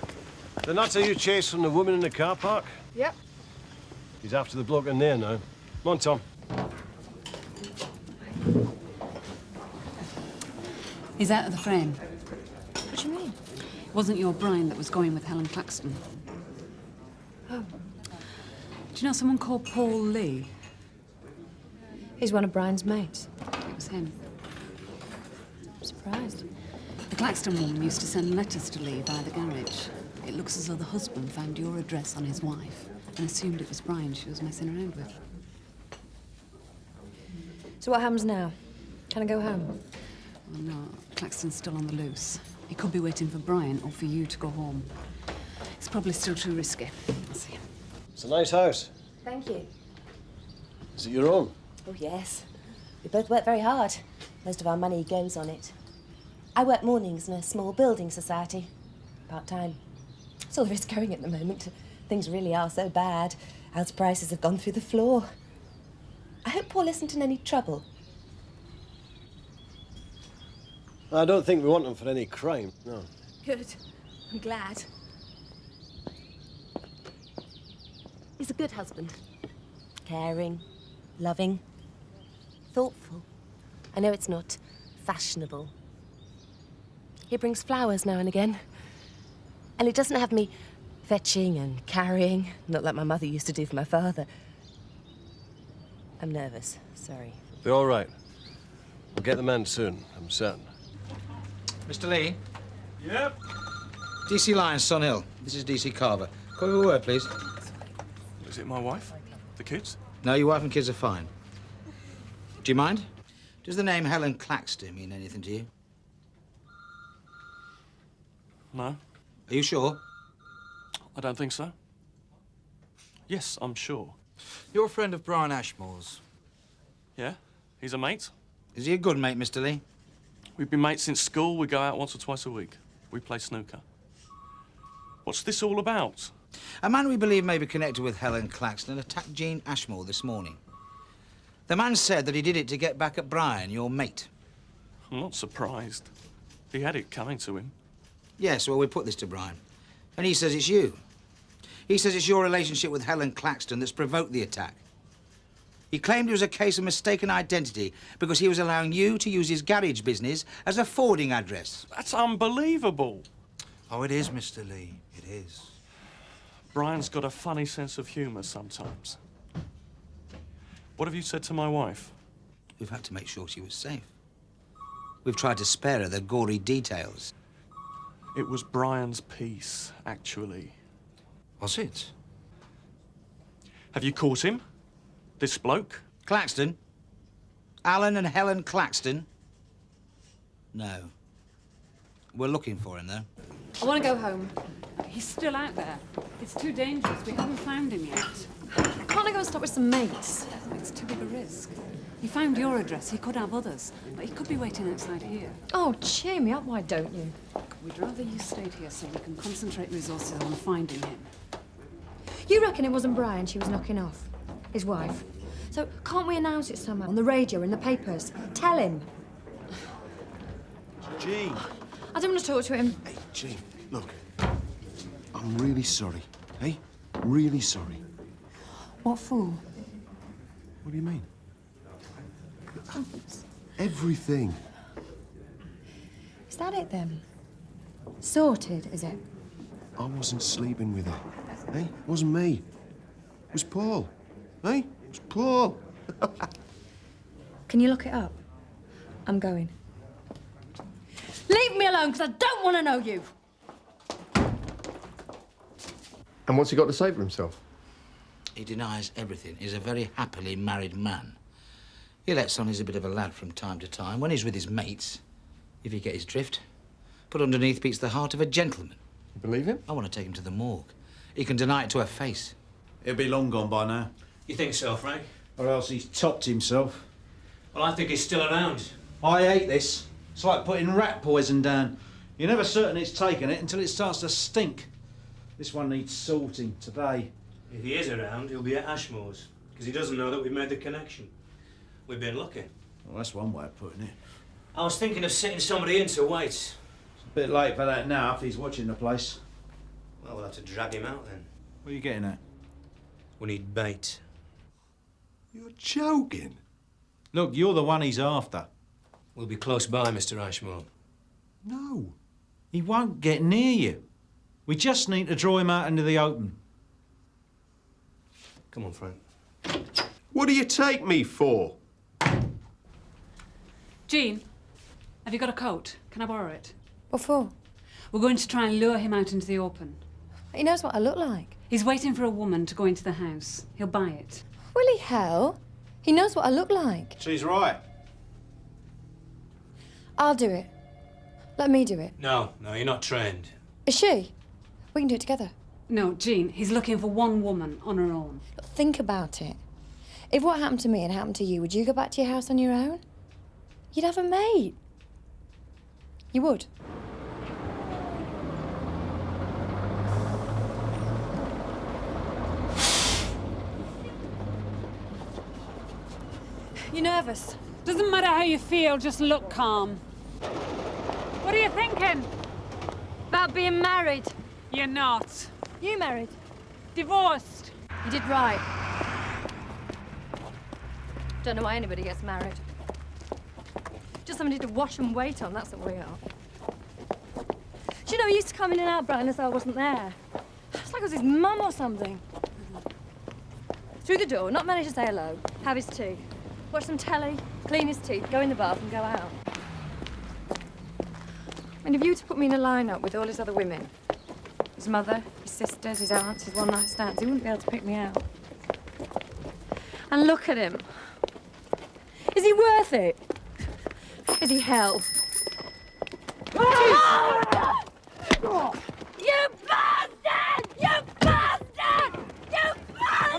[SPEAKER 5] The nutter you chased from the woman in the car park?
[SPEAKER 18] Yep.
[SPEAKER 5] He's after the bloke in there now. Come on, Tom.
[SPEAKER 2] He's out of the frame.
[SPEAKER 9] What do you mean?
[SPEAKER 2] It wasn't your Brian that was going with Helen Claxton.
[SPEAKER 9] Oh.
[SPEAKER 2] Do you know someone called Paul Lee?
[SPEAKER 9] He's one of Brian's mates.
[SPEAKER 2] It was him.
[SPEAKER 9] I'm surprised.
[SPEAKER 2] The Claxton woman used to send letters to Lee via the garage. It looks as though the husband found your address on his wife and assumed it was Brian she was messing around with.
[SPEAKER 9] So what happens now? Can I go home?
[SPEAKER 2] Well, no, Claxton's still on the loose. He could be waiting for Brian or for you to go home. It's probably still too risky. I'll see.
[SPEAKER 5] It's a nice house.
[SPEAKER 9] Thank you.
[SPEAKER 5] Is it your own?
[SPEAKER 4] Oh, yes. We both work very hard. Most of our money goes on it. I work mornings in a small building society. Part-time. It's all there is going at the moment. Things really are so bad. House prices have gone through the floor. I hope Paul isn't in any trouble.
[SPEAKER 5] I don't think we want him for any crime, no.
[SPEAKER 4] Good. I'm glad. He's a good husband. Caring, loving, thoughtful. I know it's not fashionable. He brings flowers now and again. And he doesn't have me fetching and carrying, not like my mother used to do for my father. I'm nervous, sorry.
[SPEAKER 5] Be all right. We'll get the man soon, I'm certain.
[SPEAKER 16] Mr. Lee?
[SPEAKER 22] Yep.
[SPEAKER 16] DC Lyons, Sun Hill. This is DC Carver. Call me a word, please.
[SPEAKER 5] Is it my wife? The kids?
[SPEAKER 16] No, your wife and kids are fine. Do you mind? Does the name Helen Claxton mean anything to you?
[SPEAKER 21] No.
[SPEAKER 16] Are you sure?
[SPEAKER 21] I don't think so. Yes, I'm sure.
[SPEAKER 16] You're a friend of Brian Ashmore's.
[SPEAKER 21] Yeah? He's a mate.
[SPEAKER 16] Is he a good mate, Mr. Lee?
[SPEAKER 21] We've been mates since school. We go out once or twice a week. We play snooker. What's this all about?
[SPEAKER 16] A man we believe may be connected with Helen Claxton attacked Jean Ashmore this morning. The man said that he did it to get back at Brian, your mate.
[SPEAKER 21] I'm not surprised. He had it coming to him.
[SPEAKER 16] Yes, well, we put this to Brian. And he says it's you. He says it's your relationship with Helen Claxton that's provoked the attack. He claimed it was a case of mistaken identity because he was allowing you to use his garage business as a forwarding address.
[SPEAKER 21] That's unbelievable.
[SPEAKER 22] Oh, it is, Mr. Lee. It is.
[SPEAKER 21] Brian's got a funny sense of humour sometimes. What have you said to my wife?
[SPEAKER 16] We've had to make sure she was safe. We've tried to spare her the gory details.
[SPEAKER 21] It was Brian's piece, actually.
[SPEAKER 22] Was it?
[SPEAKER 21] Have you caught him? This bloke?
[SPEAKER 16] Claxton? Alan and Helen Claxton? No. We're looking for him, though.
[SPEAKER 2] I want to go home. He's still out there. It's too dangerous. We haven't found him yet.
[SPEAKER 9] Can't I go and stop with some mates?
[SPEAKER 2] It's too big a risk. He found your address. He could have others. But he could be waiting outside here.
[SPEAKER 9] Oh, cheer me up, why don't you?
[SPEAKER 2] We'd rather you stayed here so we can concentrate resources on finding him.
[SPEAKER 9] You reckon it wasn't Brian she was knocking off? His wife? So can't we announce it somehow? On the radio, in the papers? Tell him.
[SPEAKER 10] Jean.
[SPEAKER 9] I don't want to talk to him.
[SPEAKER 10] Hey, Jean, look. I'm really sorry. Hey? Really sorry.
[SPEAKER 9] What for?
[SPEAKER 10] What do you mean? Everything.
[SPEAKER 9] Is that it then? Sorted, is it?
[SPEAKER 10] I wasn't sleeping with her. Hey? It wasn't me. It was Paul. Hey? It was Paul.
[SPEAKER 9] Can you look it up? I'm going. Leave me alone, because I don't want to know you.
[SPEAKER 10] And what's he got to say for himself?
[SPEAKER 16] He denies everything. He's a very happily married man. He lets on he's a bit of a lad from time to time when he's with his mates, if you get his drift. But underneath beats the heart of a gentleman.
[SPEAKER 10] You believe him?
[SPEAKER 16] I want to take him to the morgue. He can deny it to her face.
[SPEAKER 22] He'll be long gone by now.
[SPEAKER 1] You think so, Frank?
[SPEAKER 22] Or else he's topped himself.
[SPEAKER 1] Well, I think he's still around.
[SPEAKER 22] I hate this. It's like putting rat poison down. You're never certain it's taken it until it starts to stink. This one needs sorting today.
[SPEAKER 1] If he is around, he'll be at Ashmore's, because he doesn't know that we've made the connection. We've been lucky.
[SPEAKER 22] Well, that's one way of putting it.
[SPEAKER 1] I was thinking of sitting somebody in to wait.
[SPEAKER 22] It's a bit late for that now if he's watching the place.
[SPEAKER 1] Well, we'll have to drag him out then.
[SPEAKER 22] What are you getting at?
[SPEAKER 1] We need bait.
[SPEAKER 10] You're joking.
[SPEAKER 22] Look, you're the one he's after.
[SPEAKER 1] We'll be close by, Mr. Ashmore.
[SPEAKER 22] No. He won't get near you. We just need to draw him out into the open.
[SPEAKER 1] Come on, Frank.
[SPEAKER 10] What do you take me for?
[SPEAKER 2] Jean, have you got a coat? Can I borrow it?
[SPEAKER 9] What for?
[SPEAKER 2] We're going to try and lure him out into the open.
[SPEAKER 9] He knows what I look like.
[SPEAKER 2] He's waiting for a woman to go into the house. He'll buy it.
[SPEAKER 9] Will he hell? He knows what I look like.
[SPEAKER 22] She's right.
[SPEAKER 9] I'll do it. Let me do it.
[SPEAKER 1] No, you're not trained.
[SPEAKER 9] Is she? We can do it together.
[SPEAKER 2] No, Jean, he's looking for one woman on her own.
[SPEAKER 9] Look, think about it. If what happened to me had happened to you, would you go back to your house on your own? You'd have a mate. You would. You nervous?
[SPEAKER 2] Doesn't matter how you feel, just look calm. What are you thinking?
[SPEAKER 9] About being married.
[SPEAKER 2] You're not.
[SPEAKER 9] You married?
[SPEAKER 2] Divorced.
[SPEAKER 9] You did right. Don't know why anybody gets married. Just somebody to wash and wait on, that's what we are. Do you know, he used to come in and out, Brian, as though I wasn't there. It's like I was his mum or something. Through the door, not manage to say hello, have his tea, watch some telly, clean his teeth, go in the bath and go out. And if you were to put me in a line-up with all his other women, his mother, his sisters, his aunts, his one-night stands, he wouldn't be able to pick me out. And look at him. Is he worth it? Is he hell? You bastard! You bastard! You bastard!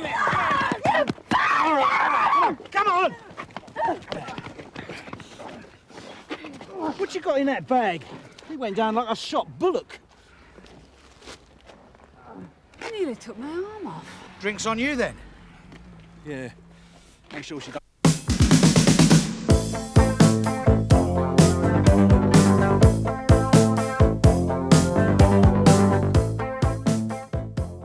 [SPEAKER 9] You bastard!
[SPEAKER 12] Come on! What you got in that bag? He went down like a shot bullock.
[SPEAKER 2] nearly took my arm off.
[SPEAKER 16] Drinks on you, then?
[SPEAKER 17] Yeah. Make sure she doesn't.